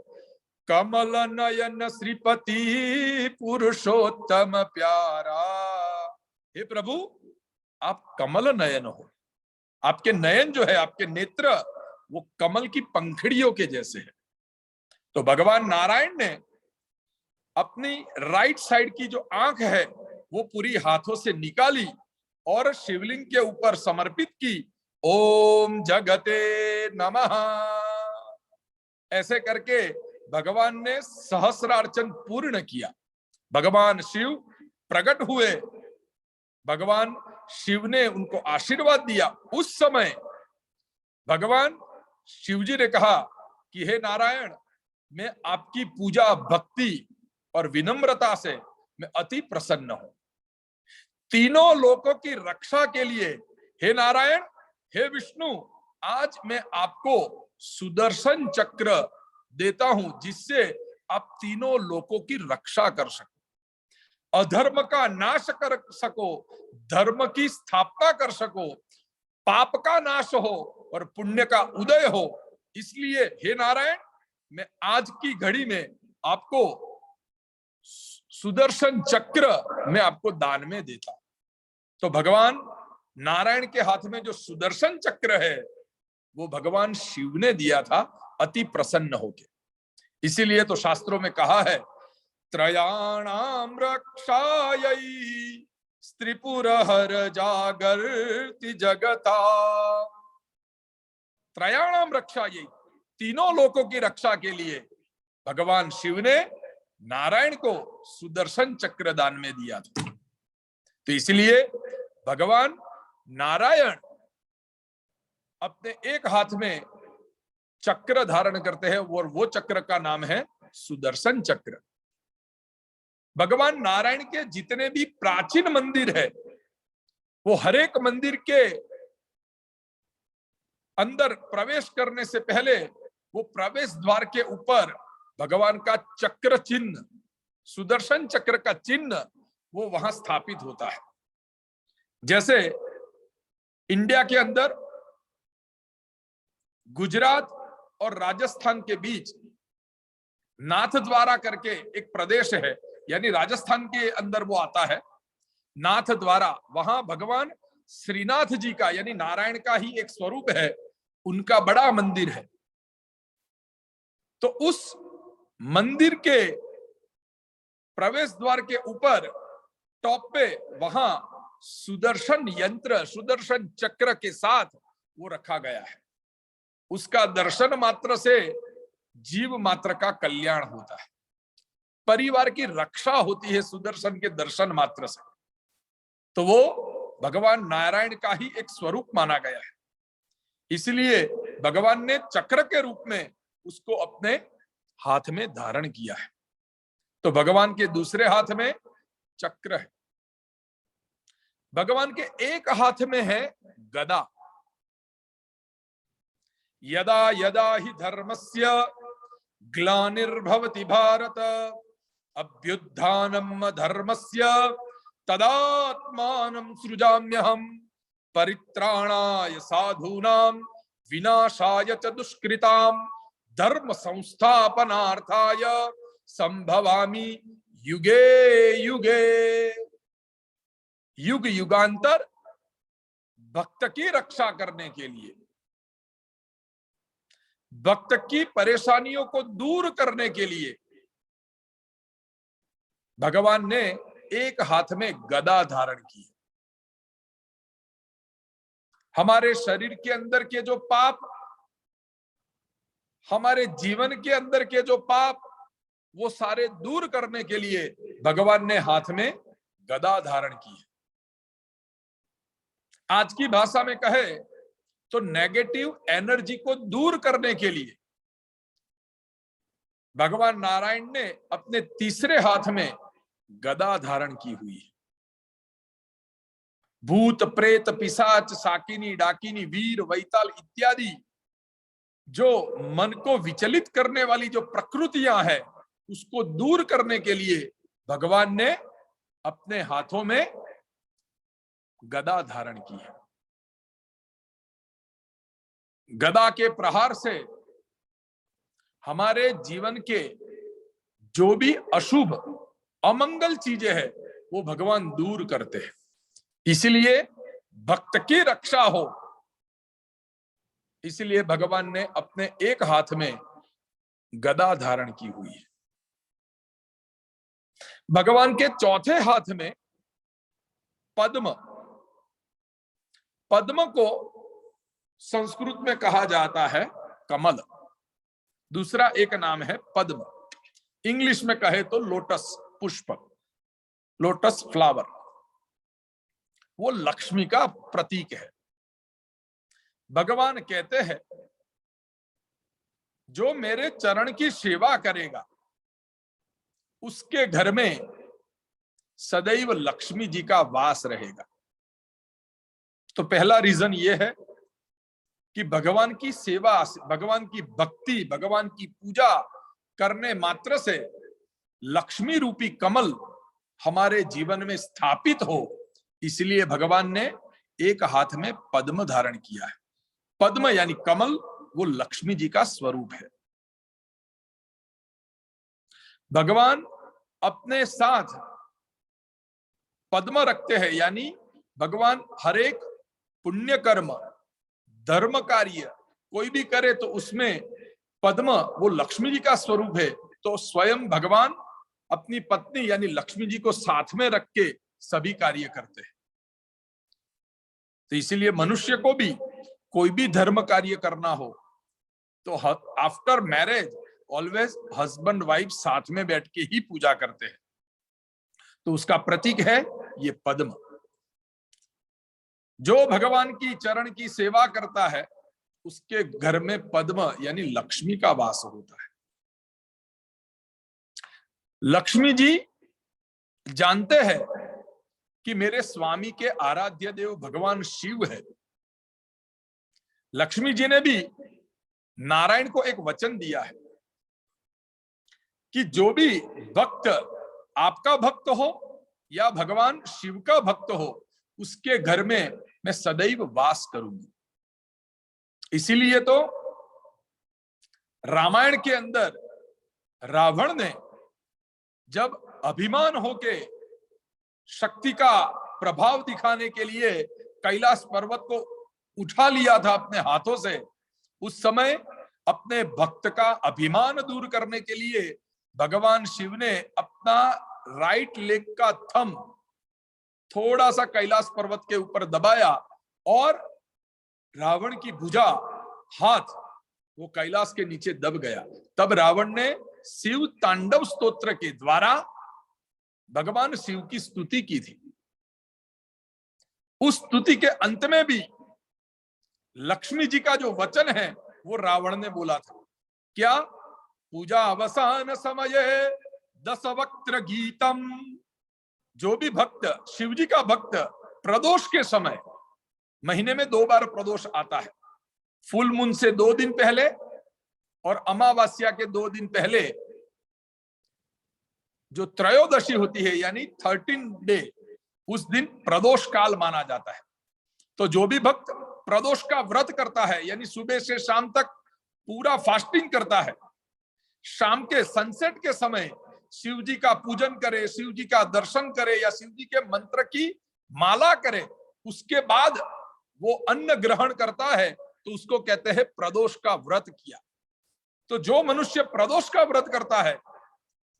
कमल नयन श्रीपति पुरुषोत्तम प्यारा। हे प्रभु, आप कमल नयन हो, आपके नयन जो है, आपके नेत्र वो कमल की पंखड़ियों के जैसे है। तो भगवान नारायण ने अपनी राइट साइड की जो आंख है वो पूरी हाथों से निकाली और शिवलिंग के ऊपर समर्पित की। ओम जगते नमः ऐसे करके भगवान ने सहस्रार्चन पूर्ण किया। भगवान शिव प्रकट हुए, भगवान शिव ने उनको आशीर्वाद दिया। उस समय भगवान शिव जी ने कहा कि हे नारायण, मैं आपकी पूजा भक्ति और विनम्रता से मैं अति प्रसन्न हूं। तीनों लोकों की रक्षा के लिए हे नारायण, हे विष्णु, आज मैं आपको सुदर्शन चक्र देता हूं जिससे आप तीनों लोकों की रक्षा कर सको, अधर्म का नाश कर सको, धर्म की स्थापना कर सको, पाप का नाश हो और पुण्य का उदय हो। इसलिए हे नारायण, मैं आज की घड़ी में आपको सुदर्शन चक्र मैं आपको दान में देता। तो भगवान नारायण के हाथ में जो सुदर्शन चक्र है वो भगवान शिव ने दिया था अति प्रसन्न होके। इसीलिए तो शास्त्रों में कहा है त्रयाणाम रक्षायै स्त्रीपुरहर जागर्ति जगता। त्रयाणाम रक्षायै, तीनों लोकों की रक्षा के लिए भगवान शिव ने नारायण को सुदर्शन चक्र दान में दिया था। तो इसलिए भगवान नारायण अपने एक हाथ में चक्र धारण करते हैं और वो चक्र का नाम है सुदर्शन चक्र। भगवान नारायण के जितने भी प्राचीन मंदिर है वो हर एक मंदिर के अंदर प्रवेश करने से पहले वो प्रवेश द्वार के ऊपर भगवान का चक्र चिन्ह, सुदर्शन चक्र का चिन्ह वो वहां स्थापित होता है। जैसे इंडिया के अंदर गुजरात और राजस्थान के बीच नाथद्वारा करके एक प्रदेश है, यानी राजस्थान के अंदर वो आता है नाथद्वारा। वहां भगवान श्रीनाथ जी का यानी नारायण का ही एक स्वरूप है, उनका बड़ा मंदिर है। तो उस मंदिर के प्रवेश द्वार के ऊपर टॉप पे वहां सुदर्शन यंत्र, सुदर्शन चक्र के साथ वो रखा गया है। उसका दर्शन मात्र से जीव मात्र का कल्याण होता है, परिवार की रक्षा होती है सुदर्शन के दर्शन मात्र से। तो वो भगवान नारायण का ही एक स्वरूप माना गया है, इसलिए भगवान ने चक्र के रूप में उसको अपने हाथ में धारण किया है। तो भगवान के दूसरे हाथ में चक्र है, भगवान के एक हाथ में है गदा। यदा यदा हि धर्मस्य ग्लानिर्भवति भारत अभ्युत्थानम् धर्मस्य तदात्मानं सृजाम्यहम् परित्राणाय साधूनां विनाशाय च दुष्कृतां धर्म संस्थापनार्थाय संभवामि युगे युगे। युग युगांतर भक्त की रक्षा करने के लिए, भक्त की परेशानियों को दूर करने के लिए भगवान ने एक हाथ में गदा धारण की। हमारे शरीर के अंदर के जो पाप, हमारे जीवन के अंदर के जो पाप, वो सारे दूर करने के लिए भगवान ने हाथ में गदा धारण की है। आज की भाषा में कहे तो नेगेटिव एनर्जी को दूर करने के लिए भगवान नारायण ने अपने तीसरे हाथ में गदा धारण की हुई है। भूत प्रेत पिशाच शाकिनी डाकिनी वीर वैताल इत्यादि जो मन को विचलित करने वाली जो प्रकृतियां है उसको दूर करने के लिए भगवान ने अपने हाथों में गदा धारण की है। गदा के प्रहार से हमारे जीवन के जो भी अशुभ अमंगल चीजें हैं वो भगवान दूर करते हैं। इसलिए भक्त की रक्षा हो, इसलिए भगवान ने अपने एक हाथ में गदा धारण की हुई है। भगवान के चौथे हाथ में पद्म, पद्म को संस्कृत में कहा जाता है कमल, दूसरा एक नाम है पद्म, इंग्लिश में कहे तो लोटस पुष्प, लोटस फ्लावर। वो लक्ष्मी का प्रतीक है। भगवान कहते हैं जो मेरे चरण की सेवा करेगा उसके घर में सदैव लक्ष्मी जी का वास रहेगा। तो पहला रीजन ये है कि भगवान की सेवा, भगवान की भक्ति, भगवान की पूजा करने मात्र से लक्ष्मी रूपी कमल हमारे जीवन में स्थापित हो, इसलिए भगवान ने एक हाथ में पद्म धारण किया है। पद्म यानी कमल, वो लक्ष्मी जी का स्वरूप है। भगवान अपने साथ पद्म रखते हैं, यानी भगवान हर एक पुण्य कर्म, धर्म कार्य कोई भी करे तो उसमें पद्म वो लक्ष्मी जी का स्वरूप है। तो स्वयं भगवान अपनी पत्नी यानी लक्ष्मी जी को साथ में रख के सभी कार्य करते हैं। तो इसीलिए मनुष्य को भी कोई भी धर्म कार्य करना हो तो after marriage always husband wife साथ में बैठ के ही पूजा करते हैं। तो उसका प्रतीक है ये पद्म। जो भगवान की चरण की सेवा करता है उसके घर में पद्म यानी लक्ष्मी का वास होता है। लक्ष्मी जी जानते हैं कि मेरे स्वामी के आराध्य देव भगवान शिव है। लक्ष्मी जी ने भी नारायण को एक वचन दिया है कि जो भी भक्त आपका भक्त हो या भगवान शिव का भक्त हो उसके घर में मैं सदैव वास करूंगी। इसीलिए तो रामायण के अंदर रावण ने जब अभिमान होके शक्ति का प्रभाव दिखाने के लिए कैलाश पर्वत को उठा लिया था अपने हाथों से, उस समय अपने भक्त का अभिमान दूर करने के लिए भगवान शिव ने अपना राइट लेग का थंब थोड़ा सा कैलाश पर्वत के ऊपर दबाया और रावण की भुजा, हाथ वो कैलाश के नीचे दब गया। तब रावण ने शिव तांडव स्तोत्र के द्वारा भगवान शिव की स्तुति की थी। उस स्तुति के अंत में भी लक्ष्मी जी का जो वचन है वो रावण ने बोला था, क्या? पूजा अवसान समये दशवक्त्र गीतम। जो भी भक्त, शिव जी का भक्त, प्रदोष के समय, महीने में 2 बार प्रदोष आता है, फुल मून से 2 दिन पहले और अमावस्या के 2 दिन पहले जो त्रयोदशी होती है यानी 13 डे, उस दिन प्रदोष काल माना जाता है। तो जो भी भक्त प्रदोष का व्रत करता है यानी सुबह से शाम तक पूरा फास्टिंग करता है, शाम के सनसेट के समय शिव जी का पूजन करे, शिव जी का दर्शन करे या शिव जी के मंत्र की माला करे, उसके बाद वो अन्न ग्रहण करता है तो उसको कहते हैं प्रदोष का व्रत किया। तो जो मनुष्य प्रदोष का व्रत करता है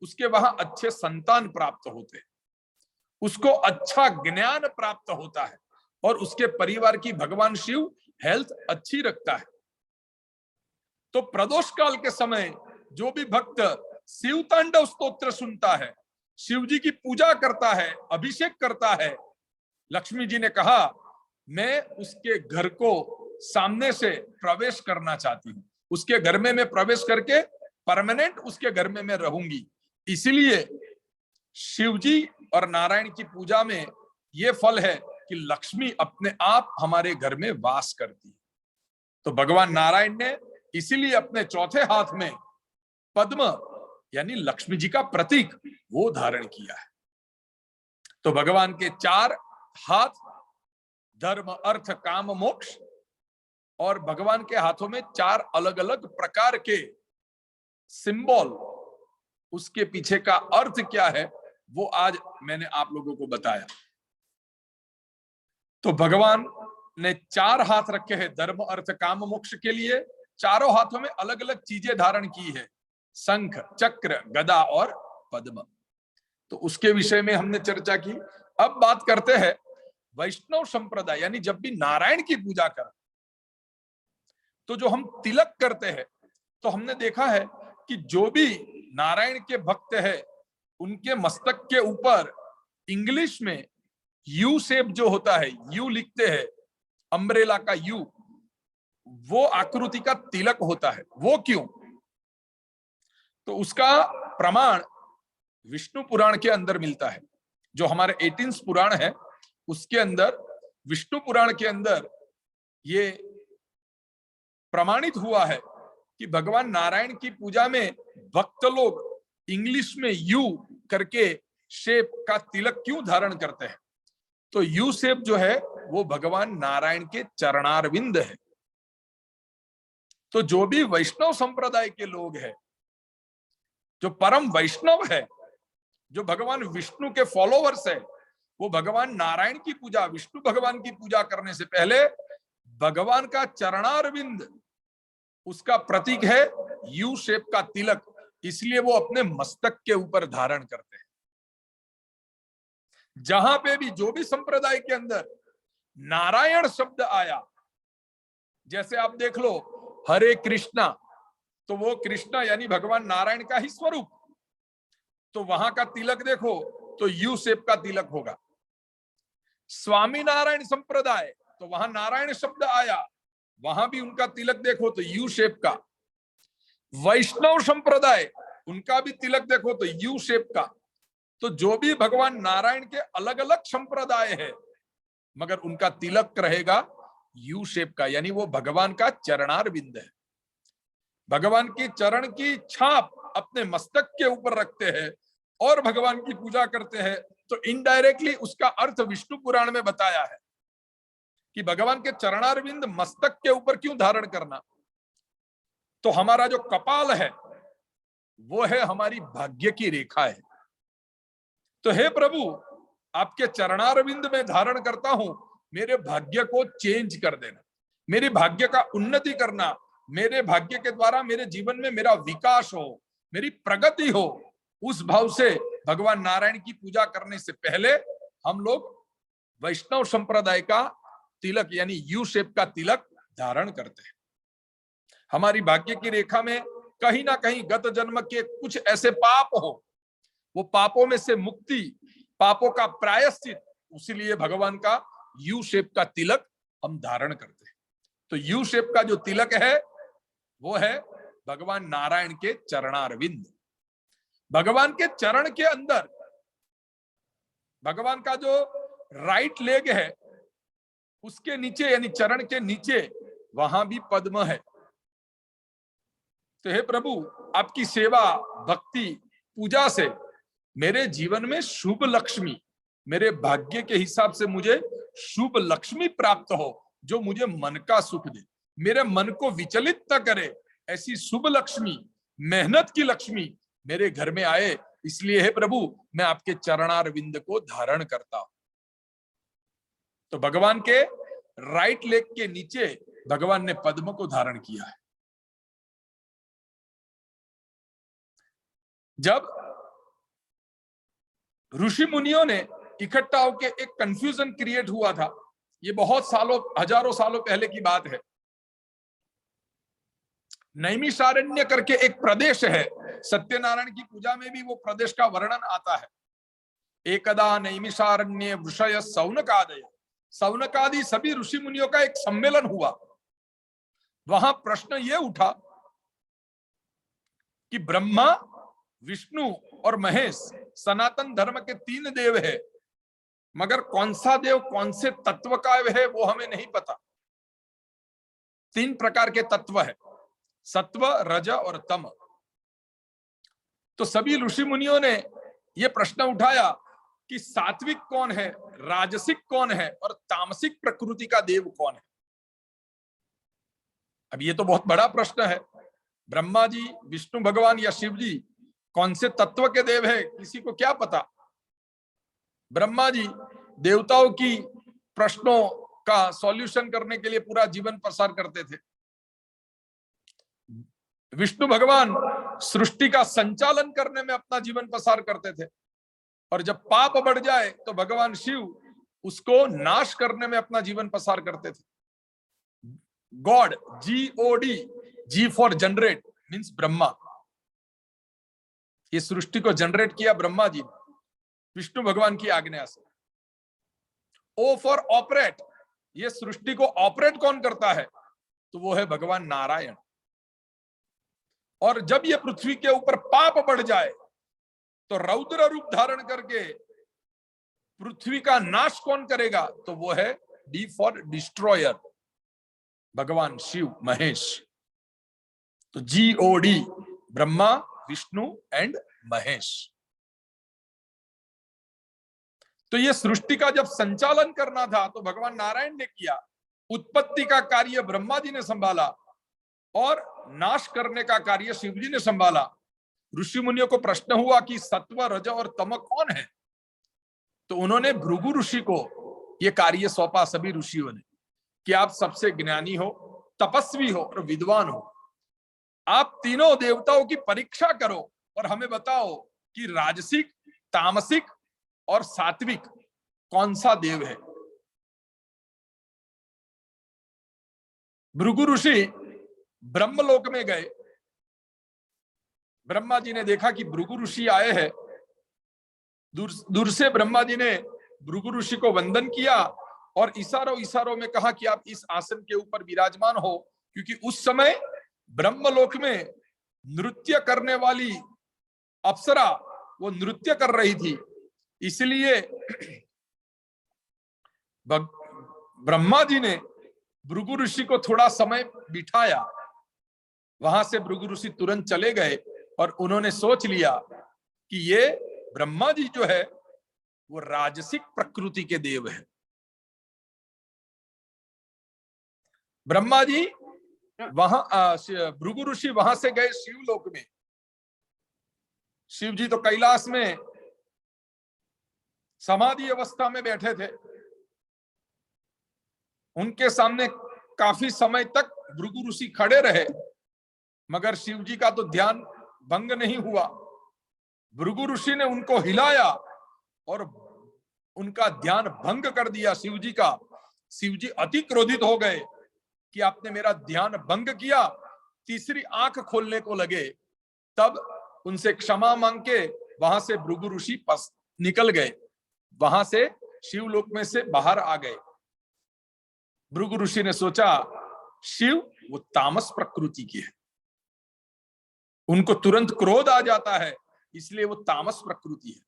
उसके वहां अच्छे संतान प्राप्त होते हैं, उसको अच्छा ज्ञान प्राप्त होता है और उसके परिवार की भगवान शिव हेल्थ अच्छी रखता है। तो प्रदोष काल के समय जो भी भक्त शिव तांडव स्तोत्र सुनता है, शिव जी की पूजा करता है, अभिषेक करता है, लक्ष्मी जी ने कहा मैं उसके घर को सामने से प्रवेश करना चाहती हूँ, उसके घर में मैं प्रवेश करके परमानेंट उसके घर में मैं रहूंगी। इसीलिए शिव जी और नारायण की पूजा में ये फल है कि लक्ष्मी अपने आप हमारे घर में वास करती है। तो भगवान नारायण ने इसीलिए अपने चौथे हाथ में पद्म यानी लक्ष्मी जी का प्रतीक वो धारण किया है। तो भगवान के 4 हाथ, धर्म अर्थ काम मोक्ष, और भगवान के हाथों में 4 अलग अलग प्रकार के सिंबल, उसके पीछे का अर्थ क्या है वो आज मैंने आप लोगों को बताया। तो भगवान ने 4 हाथ रखे हैं धर्म अर्थ काम मोक्ष के लिए। चारों हाथों में अलग अलग चीजें धारण की है, शंख, चक्र, गदा और पद्म। तो उसके विषय में हमने चर्चा की। अब बात करते हैं वैष्णव संप्रदाय, यानी जब भी नारायण की पूजा करें तो जो हम तिलक करते हैं, तो हमने देखा है कि जो भी नारायण के भक्त है उनके मस्तक के ऊपर इंग्लिश में यू शेप जो होता है, यू लिखते हैं, अम्ब्रेला का यू, वो आकृति का तिलक होता है। वो क्यों? तो उसका प्रमाण विष्णु पुराण के अंदर मिलता है। जो हमारे 18 पुराण है उसके अंदर, विष्णु पुराण के अंदर ये प्रमाणित हुआ है कि भगवान नारायण की पूजा में भक्त लोग इंग्लिश में यू करके शेप का तिलक क्यों धारण करते हैं? तो यू शेप जो है वो भगवान नारायण के चरणारविंद है। तो जो भी वैष्णव संप्रदाय के लोग हैं, जो परम वैष्णव है, जो भगवान विष्णु के फॉलोवर्स है, वो भगवान नारायण की पूजा, विष्णु भगवान की पूजा करने से पहले भगवान का चरणारविंद, उसका प्रतीक है यू शेप का तिलक, इसलिए वो अपने मस्तक के ऊपर धारण करते हैं। जहां पे भी जो भी संप्रदाय के अंदर नारायण शब्द आया, जैसे आप देख लो हरे कृष्णा, तो वो कृष्णा यानी भगवान नारायण का ही स्वरूप, तो वहां का तिलक देखो तो यू शेप का तिलक होगा। स्वामी नारायण संप्रदाय, तो वहां नारायण शब्द आया, वहां भी उनका तिलक देखो तो यू शेप का। वैष्णव संप्रदाय, उनका भी तिलक देखो तो यू शेप का। तो जो भी भगवान नारायण के अलग अलग संप्रदाय है, मगर उनका तिलक रहेगा यू शेप का, यानी वो भगवान का चरणारविंद है। भगवान की चरण की छाप अपने मस्तक के ऊपर रखते हैं और भगवान की पूजा करते हैं। तो इनडायरेक्टली उसका अर्थ विष्णु पुराण में बताया है कि भगवान के चरणारविंद मस्तक के ऊपर क्यों धारण करना। तो हमारा जो कपाल है वो है हमारी भाग्य की रेखा है। तो हे प्रभु, आपके चरणारविंद में धारण करता हूं, मेरे भाग्य को चेंज कर देना, मेरे भाग्य का उन्नति करना, मेरे भाग्य के द्वारा मेरे जीवन में मेरा विकास हो, मेरी प्रगति हो। उस भाव से भगवान नारायण की पूजा करने से पहले हम लोग वैष्णव संप्रदाय का तिलक यानी यू शेप का तिलक धारण करते हैं। हमारी भाग्य की रेखा में कहीं ना कहीं गत जन्म के कुछ ऐसे पाप हो, वो पापों में से मुक्ति, पापों का प्रायश्चित, उसीलिए भगवान का यू शेप का तिलक हम धारण करते हैं। तो यू शेप का जो तिलक है वो है भगवान नारायण के चरणारविंद। भगवान के चरण के अंदर भगवान का जो राइट लेग है उसके नीचे यानी चरण के नीचे वहां भी पद्म है। तो हे प्रभु, आपकी सेवा, भक्ति, पूजा से मेरे जीवन में शुभ लक्ष्मी, मेरे भाग्य के हिसाब से मुझे शुभ लक्ष्मी प्राप्त हो, जो मुझे मन का सुख दे, मेरे मन को विचलित न करे, ऐसी शुभ लक्ष्मी, मेहनत की लक्ष्मी मेरे घर में आए। इसलिए हे प्रभु, मैं आपके चरणारविंद को धारण करता हूं। तो भगवान के राइट लेग के नीचे भगवान ने पद्म को धारण किया है। जब ऋषि मुनियों ने इकट्ठा होकर एक कंफ्यूजन क्रिएट हुआ था, ये बहुत सालों, हजारों सालों पहले की बात है। नैमिषारण्य करके एक प्रदेश है, सत्यनारायण की पूजा में भी वो प्रदेश का वर्णन आता है। एकदा नैमिषारण्य ऋषय सौनकादय, सौनकादि सभी ऋषि मुनियों का एक सम्मेलन हुआ। वहां प्रश्न ये उठा कि ब्रह्मा, विष्णु और महेश सनातन धर्म के 3 देव है, मगर कौन सा देव कौन से तत्व का है वो हमें नहीं पता। 3 प्रकार के तत्व है, सत्व, रज और तम। तो सभी ऋषि मुनियों ने यह प्रश्न उठाया कि सात्विक कौन है, राजसिक कौन है और तामसिक प्रकृति का देव कौन है। अब ये तो बहुत बड़ा प्रश्न है। ब्रह्मा जी, विष्णु भगवान या शिव जी कौन से तत्व के देव है, किसी को क्या पता। ब्रह्मा जी देवताओं की प्रश्नों का सॉल्यूशन करने के लिए पूरा जीवन प्रसार करते थे। विष्णु भगवान सृष्टि का संचालन करने में अपना जीवन प्रसार करते थे, और जब पाप बढ़ जाए तो भगवान शिव उसको नाश करने में अपना जीवन प्रसार करते थे। God, GOD, G for generate means Brahma. ये सृष्टि को जनरेट किया ब्रह्मा जी ने विष्णु भगवान की आज्ञा से। O फॉर ऑपरेट, ये सृष्टि को ऑपरेट कौन करता है, तो वो है भगवान नारायण। और जब ये पृथ्वी के ऊपर पाप बढ़ जाए तो रौद्र रूप धारण करके पृथ्वी का नाश कौन करेगा, तो वो है D फॉर डिस्ट्रॉयर, भगवान शिव महेश। तो GOD ब्रह्मा, विष्णु एंड महेश। तो ये सृष्टि का जब संचालन करना था तो भगवान नारायण ने किया। उत्पत्ति का कार्य ब्रह्मा जी ने संभाला और नाश करने का कार्य शिव जी ने संभाला। ऋषि मुनियों को प्रश्न हुआ कि सत्व, रज और तम कौन है, तो उन्होंने भृगु ऋषि को यह कार्य सौंपा, सभी ऋषियों ने, कि आप सबसे ज्ञानी हो, तपस्वी हो और विद्वान हो, आप तीनों देवताओं की परीक्षा करो और हमें बताओ कि राजसिक, तामसिक और सात्विक कौन सा देव है। भृगु ऋषि ब्रह्मलोक में गए। ब्रह्मा जी ने देखा कि भृगु ऋषि आए हैं। दूर से ब्रह्मा जी ने भृगु ऋषि को वंदन किया और इशारों में कहा कि आप इस आसन के ऊपर विराजमान हो, क्योंकि उस समय ब्रह्मलोक में नृत्य करने वाली अप्सरा वो नृत्य कर रही थी। इसलिए ब्रह्मा जी ने भृगु ऋषि को थोड़ा समय बिठाया। वहां से भृगु ऋषि तुरंत चले गए और उन्होंने सोच लिया कि ये ब्रह्मा जी जो है वो राजसिक प्रकृति के देव है। ब्रह्मा जी वहां भृगु ऋषि वहां से गए शिवलोक में। शिव जी तो कैलाश में समाधि अवस्था में बैठे थे। उनके सामने काफी समय तक भृगु ऋषि खड़े रहे, मगर शिव जी का तो ध्यान भंग नहीं हुआ। भृगु ऋषि ने उनको हिलाया और उनका ध्यान भंग कर दिया शिव जी का। शिव जी अति क्रोधित हो गए कि आपने मेरा ध्यान भंग किया। तीसरी आंख खोलने को लगे, तब उनसे क्षमा मांग के वहां से भृगु ऋषि निकल गए, वहां से शिवलोक में से बाहर आ गए। भृगु ऋषि ने सोचा शिव वो तामस प्रकृति की है, उनको तुरंत क्रोध आ जाता है, इसलिए वो तामस प्रकृति है।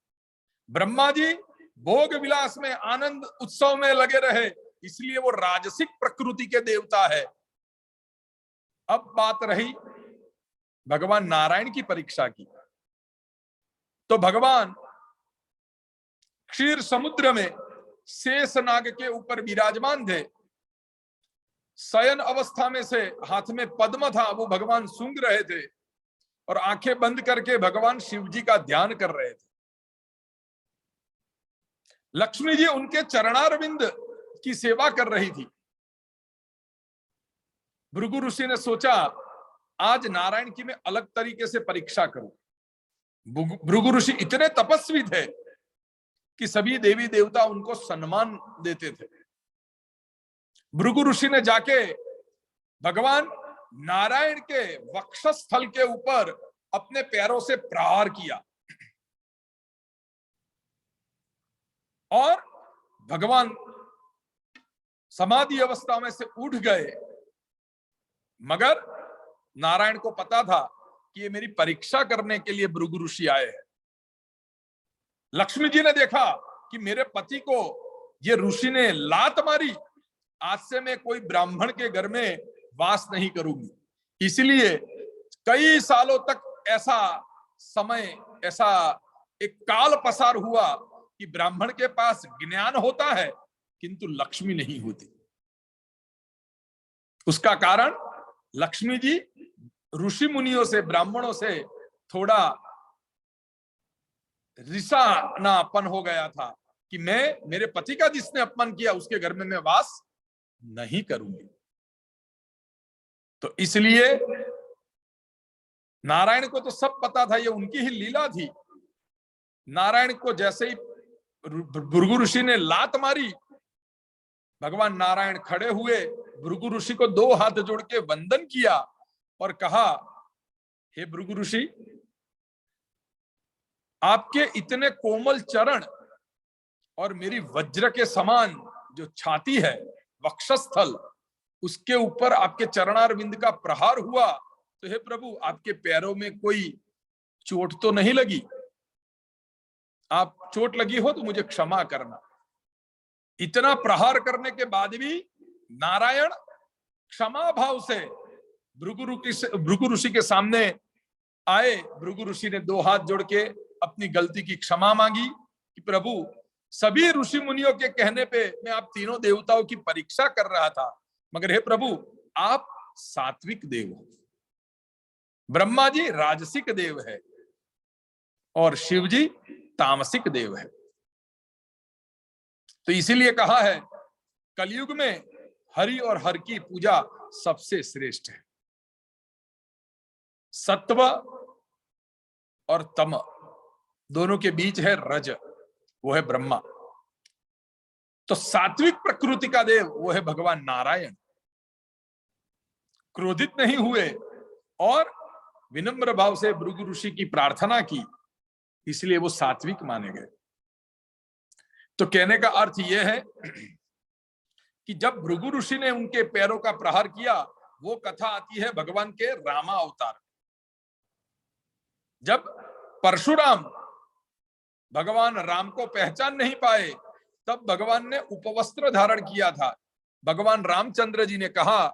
ब्रह्मा जी भोग विलास में, आनंद उत्सव में लगे रहे, इसलिए वो राजसिक प्रकृति के देवता है। अब बात रही भगवान नारायण की परीक्षा की। तो भगवान क्षीर समुद्र में शेषनाग के ऊपर विराजमान थे। शयन अवस्था में से हाथ में पद्म था, वो भगवान सूंघ रहे थे और आंखें बंद करके भगवान शिव जी का ध्यान कर रहे थे। लक्ष्मी जी उनके चरणारविंद की सेवा कर रही थी। भृगु ऋषि ने सोचा आज नारायण की मैं अलग तरीके से परीक्षा करूं। भृगु ऋषि इतने तपस्वी थे कि सभी देवी देवता उनको सम्मान देते थे। भृगु ऋषि ने जाके भगवान नारायण के वक्षस्थल के ऊपर अपने पैरों से प्रहार किया और भगवान समाधि अवस्था में से उठ गए। मगर नारायण को पता था कि ये मेरी परीक्षा करने के लिए भृगु ऋषि आए हैं। लक्ष्मी जी ने देखा कि मेरे पति को ये ऋषि ने लात मारी, आज से मैं कोई ब्राह्मण के घर में वास नहीं करूंगी। इसलिए कई सालों तक ऐसा समय, ऐसा एक काल पसार हुआ कि ब्राह्मण के पास ज्ञान होता है किंतु लक्ष्मी नहीं होती। उसका कारण लक्ष्मी जी ऋषि मुनियों से, ब्राह्मणों से थोड़ा रिसानापन हो गया था कि मैं, मेरे पति का जिसने अपमान किया उसके घर में मैं वास नहीं करूंगी। तो इसलिए नारायण को तो सब पता था, ये उनकी ही लीला थी। नारायण को जैसे ही भृगु ऋषि ने लात मारी, भगवान नारायण खड़े हुए, भृगु ऋषि को 2 हाथ जोड़ के वंदन किया और कहा, हे भृगु ऋषि, आपके इतने कोमल चरण और मेरी वज्र के समान जो छाती है, वक्षस्थल, उसके ऊपर आपके चरणारविंद का प्रहार हुआ, तो हे प्रभु आपके पैरों में कोई चोट तो नहीं लगी? आप चोट लगी हो तो मुझे क्षमा करना। इतना प्रहार करने के बाद भी नारायण क्षमा भाव से भृगु ऋषि के सामने आए। भृगु ऋषि ने 2 हाथ जोड़ के अपनी गलती की क्षमा मांगी कि प्रभु, सभी ऋषि मुनियों के कहने पे मैं आप तीनों देवताओं की परीक्षा कर रहा था, मगर हे प्रभु आप सात्विक देव हो, ब्रह्मा जी राजसिक देव है और शिव जी तामसिक देव है। तो इसीलिए कहा है कलयुग में हरि और हर की पूजा सबसे श्रेष्ठ है। सत्व और तम दोनों के बीच है रज, वो है ब्रह्मा। तो सात्विक प्रकृति का देव वो है भगवान नारायण। क्रोधित नहीं हुए और विनम्र भाव से भृगु ऋषि की प्रार्थना की, इसलिए वो सात्विक माने गए। तो कहने का अर्थ यह है कि जब भृगु ऋषि ने उनके पैरों का प्रहार किया, वो कथा आती है भगवान के रामा अवतार। जब परशुराम भगवान राम को पहचान नहीं पाए, तब भगवान ने उपवस्त्र धारण किया था। भगवान रामचंद्र जी ने कहा,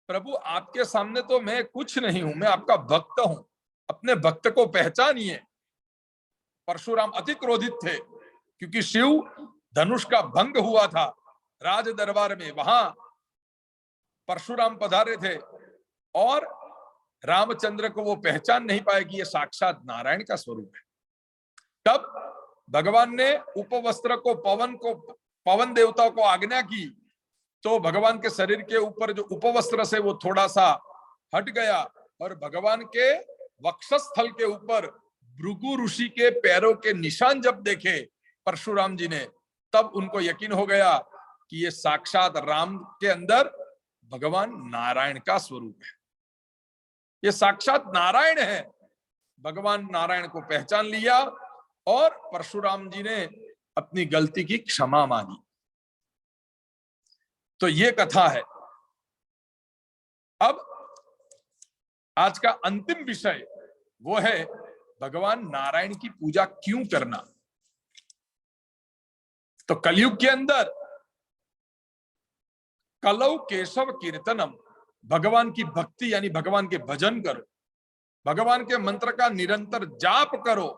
प्रभु आपके सामने तो मैं कुछ नहीं हूं, मैं आपका भक्त हूं, अपने भक्त को पहचानिए। परशुराम अति क्रोधित थे क्योंकि शिव धनुष का भंग हुआ था राज दरबार में, वहां परशुराम पधारे थे और रामचंद्र को वो पहचान नहीं पाए कि ये साक्षात नारायण का स्वरूप है। तब भगवान ने उपवस्त्र को पवन देवता को आज्ञा की, तो भगवान के शरीर के ऊपर जो उपवस्त्र से वो थोड़ा सा हट गया और भगवान के वक्षस्थल के ऊपर भृगु ऋषि के पैरों के निशान जब देखे परशुराम जी ने, तब उनको यकीन हो गया कि ये साक्षात राम के अंदर भगवान नारायण का स्वरूप है, ये साक्षात नारायण है। भगवान नारायण को पहचान लिया और परशुराम जी ने अपनी गलती की क्षमा मांगी। तो ये कथा है। अब आज का अंतिम विषय वो है भगवान नारायण की पूजा क्यों करना। तो कलयुग के अंदर कलौ केशव कीर्तनम, भगवान की भक्ति यानी भगवान के भजन करो, भगवान के मंत्र का निरंतर जाप करो,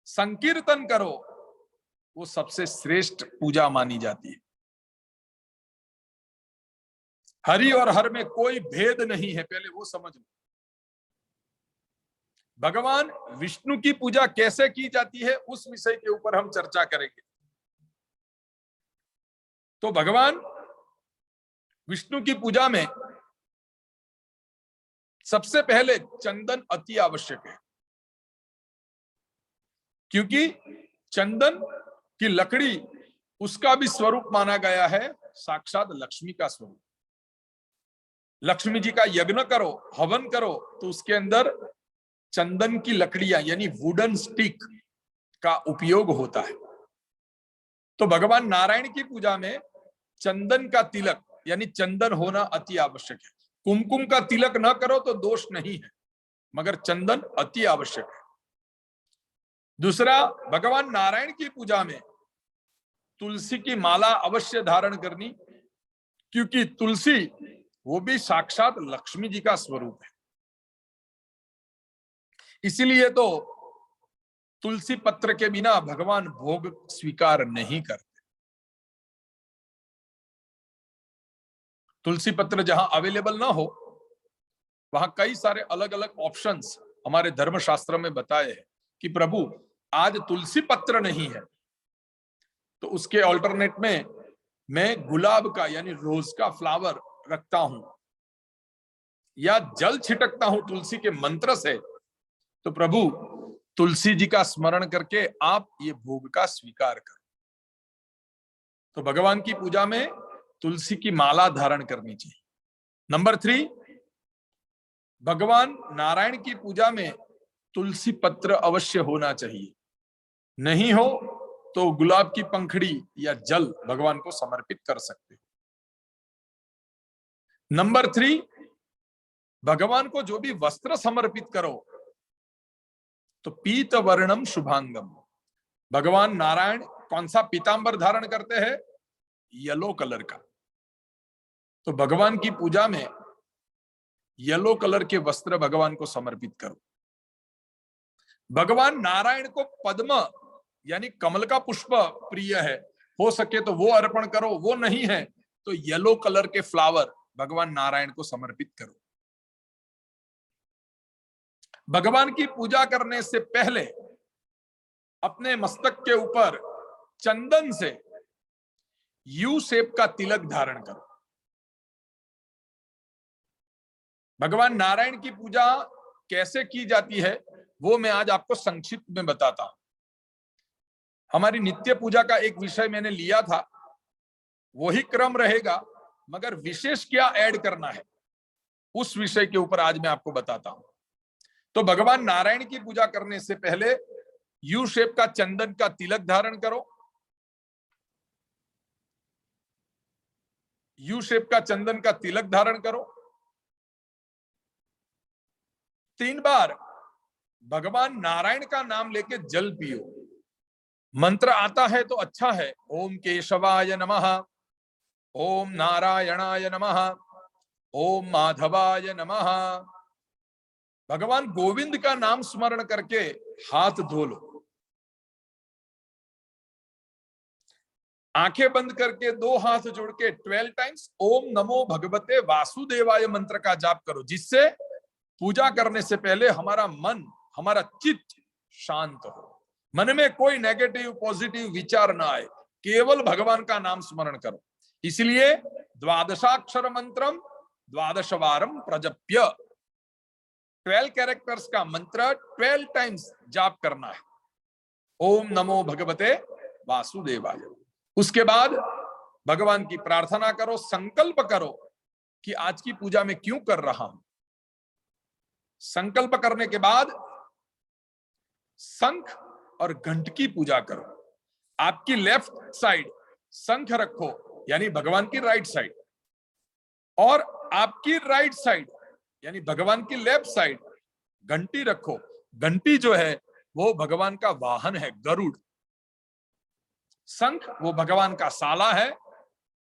संकीर्तन करो, वो सबसे श्रेष्ठ पूजा मानी जाती है। हरि और हर में कोई भेद नहीं है, पहले वो समझ लो। भगवान विष्णु की पूजा कैसे की जाती है उस विषय के ऊपर हम चर्चा करेंगे। तो भगवान विष्णु की पूजा में सबसे पहले चंदन अति आवश्यक है, क्योंकि चंदन की लकड़ी उसका भी स्वरूप माना गया है साक्षात लक्ष्मी का स्वरूप। लक्ष्मी जी का यज्ञ करो, हवन करो, तो उसके अंदर चंदन की लकड़ियां यानी वुडन स्टिक का उपयोग होता है। तो भगवान नारायण की पूजा में चंदन का तिलक यानी चंदन होना अति आवश्यक है। कुमकुम का तिलक न करो तो दोष नहीं है, मगर चंदन अति आवश्यक है। दूसरा, भगवान नारायण की पूजा में तुलसी की माला अवश्य धारण करनी, क्योंकि तुलसी वो भी साक्षात लक्ष्मी जी का स्वरूप है। इसीलिए तो तुलसी पत्र के बिना भगवान भोग स्वीकार नहीं करते। तुलसी पत्र जहां अवेलेबल ना हो, वहां कई सारे अलग अलग ऑप्शंस हमारे धर्मशास्त्र में बताए हैं कि प्रभु आज तुलसी पत्र नहीं है तो उसके ऑल्टरनेट में मैं गुलाब का यानी रोज का फ्लावर रखता हूं या जल छिटकता हूं तुलसी के मंत्र से, तो प्रभु तुलसी जी का स्मरण करके आप ये भोग का स्वीकार करो। तो भगवान की पूजा में तुलसी की माला धारण करनी चाहिए। नंबर 3, भगवान नारायण की पूजा में तुलसी पत्र अवश्य होना चाहिए। नहीं हो तो गुलाब की पंखड़ी या जल भगवान को समर्पित कर सकते हो। नंबर 3, भगवान को जो भी वस्त्र समर्पित करो तो पीत वर्णम शुभांगम। भगवान नारायण कौन सा पीतांबर धारण करते हैं? येलो कलर का। तो भगवान की पूजा में येलो कलर के वस्त्र भगवान को समर्पित करो। भगवान नारायण को पद्म यानी कमल का पुष्प प्रिय है, हो सके तो वो अर्पण करो, वो नहीं है तो येलो कलर के फ्लावर भगवान नारायण को समर्पित करो। भगवान की पूजा करने से पहले अपने मस्तक के ऊपर चंदन से यू शेप का तिलक धारण करो। भगवान नारायण की पूजा कैसे की जाती है वो मैं आज आपको संक्षिप्त में बताता हूं। हमारी नित्य पूजा का एक विषय मैंने लिया था, वही क्रम रहेगा, मगर विशेष क्या ऐड करना है उस विषय के ऊपर आज मैं आपको बताता हूं। तो भगवान नारायण की पूजा करने से पहले यू शेप का चंदन का तिलक धारण करो। यू शेप का चंदन का तिलक धारण करो। 3 बार भगवान नारायण का नाम लेके जल पियो। मंत्र आता है तो अच्छा है, ओम केशवाय नमः, ओम नारायणाय नमः, ओम माधवाय नमः। भगवान गोविंद का नाम स्मरण करके हाथ धो लो। आंखें बंद करके 2 हाथ जोड़ के 12 टाइम्स ओम नमो भगवते वासुदेवाय मंत्र का जाप करो, जिससे पूजा करने से पहले हमारा मन, हमारा चित्त शांत हो, मन में कोई नेगेटिव पॉजिटिव विचार ना आए, केवल भगवान का नाम स्मरण करो। इसलिए द्वादशाक्षर मंत्रम 12 वारम प्रजप्य, 12 कैरेक्टर्स का मंत्र 12 टाइम्स जाप करना है, ओम नमो भगवते वासुदेवाय। उसके बाद भगवान की प्रार्थना करो, संकल्प करो कि आज की पूजा में क्यों कर रहा हूं। संकल्प करने के बाद शंख और घंट की पूजा करो। आपकी लेफ्ट साइड शंख रखो यानी भगवान की राइट साइड, और आपकी राइट साइड यानी भगवान की लेफ्ट साइड घंटी रखो। घंटी जो है वो भगवान का वाहन है, गरुड़। शंख वो भगवान का साला है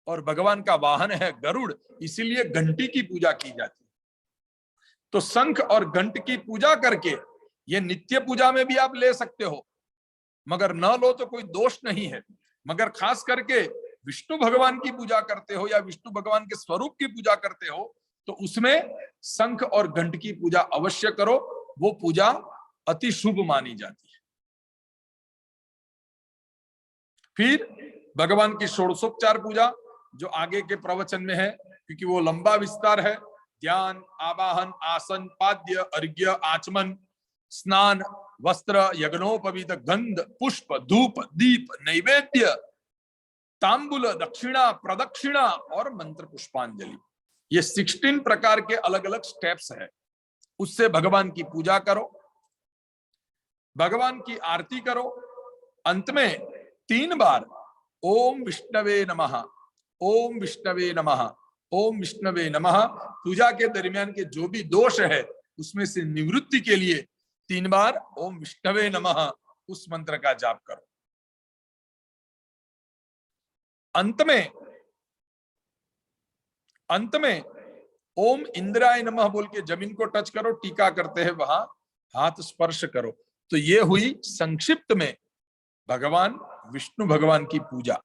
और भगवान का वाहन है गरुड़, इसीलिए घंटी की पूजा की जाती है। तो शंख और घंट की पूजा करके, ये नित्य पूजा में भी आप ले सकते हो, मगर न लो तो कोई दोष नहीं है, मगर खास करके विष्णु भगवान की पूजा करते हो या विष्णु भगवान के स्वरूप की पूजा करते हो तो उसमें शंख और घंट की पूजा अवश्य करो। वो पूजा अति शुभ मानी जाती है। फिर भगवान की षोडशोपचार पूजा जो आगे के प्रवचन में है, क्योंकि वो लंबा विस्तार है। ध्यान, आवाहन, आसन, पाद्य, अर्घ्य, आचमन, स्नान, वस्त्र, यज्ञोपवीत, गंध, पुष्प, धूप, दीप, नैवेद्य, तांबुल, दक्षिणा, प्रदक्षिणा और मंत्र पुष्पांजलि, ये 16 प्रकार के अलग अलग स्टेप्स है। उससे भगवान की पूजा करो, भगवान की आरती करो। अंत में 3 बार ओम विष्णवे नमः, ओम विष्णवे नमः, ओम विष्णवे नमः। पूजा के दरमियान के जो भी दोष है उसमें से निवृत्ति के लिए 3 बार ओम विष्णवे नमः, उस मंत्र का जाप करो। अंत में ओम इंद्राय नमः बोल के जमीन को टच करो, टीका करते हैं वहां हाथ स्पर्श करो। तो ये हुई संक्षिप्त में भगवान विष्णु भगवान की पूजा।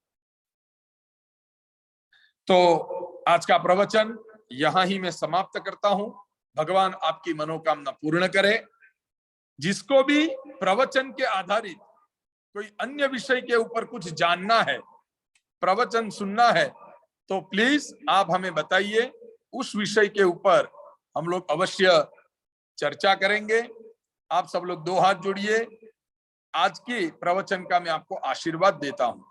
तो आज का प्रवचन यहां ही मैं समाप्त करता हूं। भगवान आपकी मनोकामना पूर्ण करे। जिसको भी प्रवचन के आधारित कोई अन्य विषय के ऊपर कुछ जानना है, प्रवचन सुनना है, तो प्लीज आप हमें बताइए। उस विषय के ऊपर हम लोग अवश्य चर्चा करेंगे। आप सब लोग दो हाथ जोड़िए। आज की प्रवचन का मैं आपको आशीर्वाद देता हूं।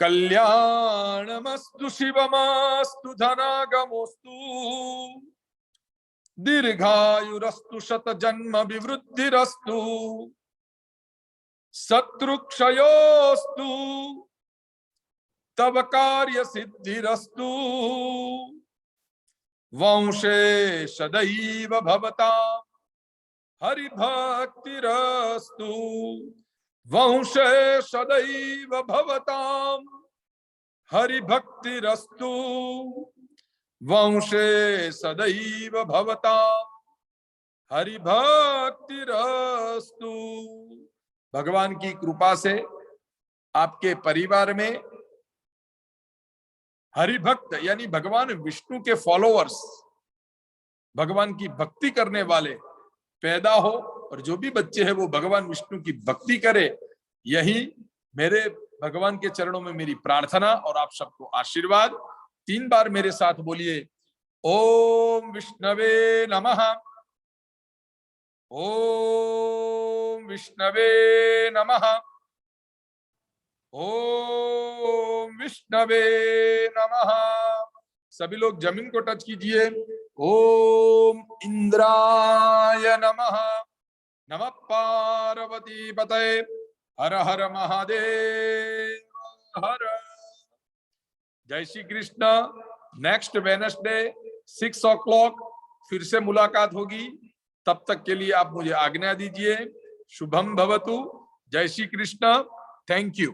कल्याणमस्तु शिवमस्तु धनागमोस्तु दीर्घायुरस्तु शतजन्म विवृद्धिरस्तु शत्रुक्षयोस्तु तव कार्य सिद्धिरस्तु वंशे सदैव भवता हरिभक्तिरस्तु वंशे सदैव भवतां हरिभक्तिरस्तु वंशे सदैव भवतां हरिभक्तिरस्तु। भगवान की कृपा से आपके परिवार में हरिभक्त यानी भगवान विष्णु के फॉलोअर्स, भगवान की भक्ति करने वाले पैदा हो, और जो भी बच्चे हैं वो भगवान विष्णु की भक्ति करे। यही मेरे भगवान के चरणों में मेरी प्रार्थना और आप सबको आशीर्वाद। 3 बार मेरे साथ बोलिए, ओम विष्णवे नमः, ओम विष्णवे नमः, ओम विष्णवे नमः। सभी लोग जमीन को टच कीजिए। ओम इंद्राय नमः, नमः पार्वती पतये, हर हर महादेव हर। जय Shri Krishna. Next Wednesday 6 o'clock फिर से मुलाकात होगी। तब तक के लिए आप मुझे आज्ञा दीजिए। शुभम भवतु। जय श्री कृष्ण। Thank you.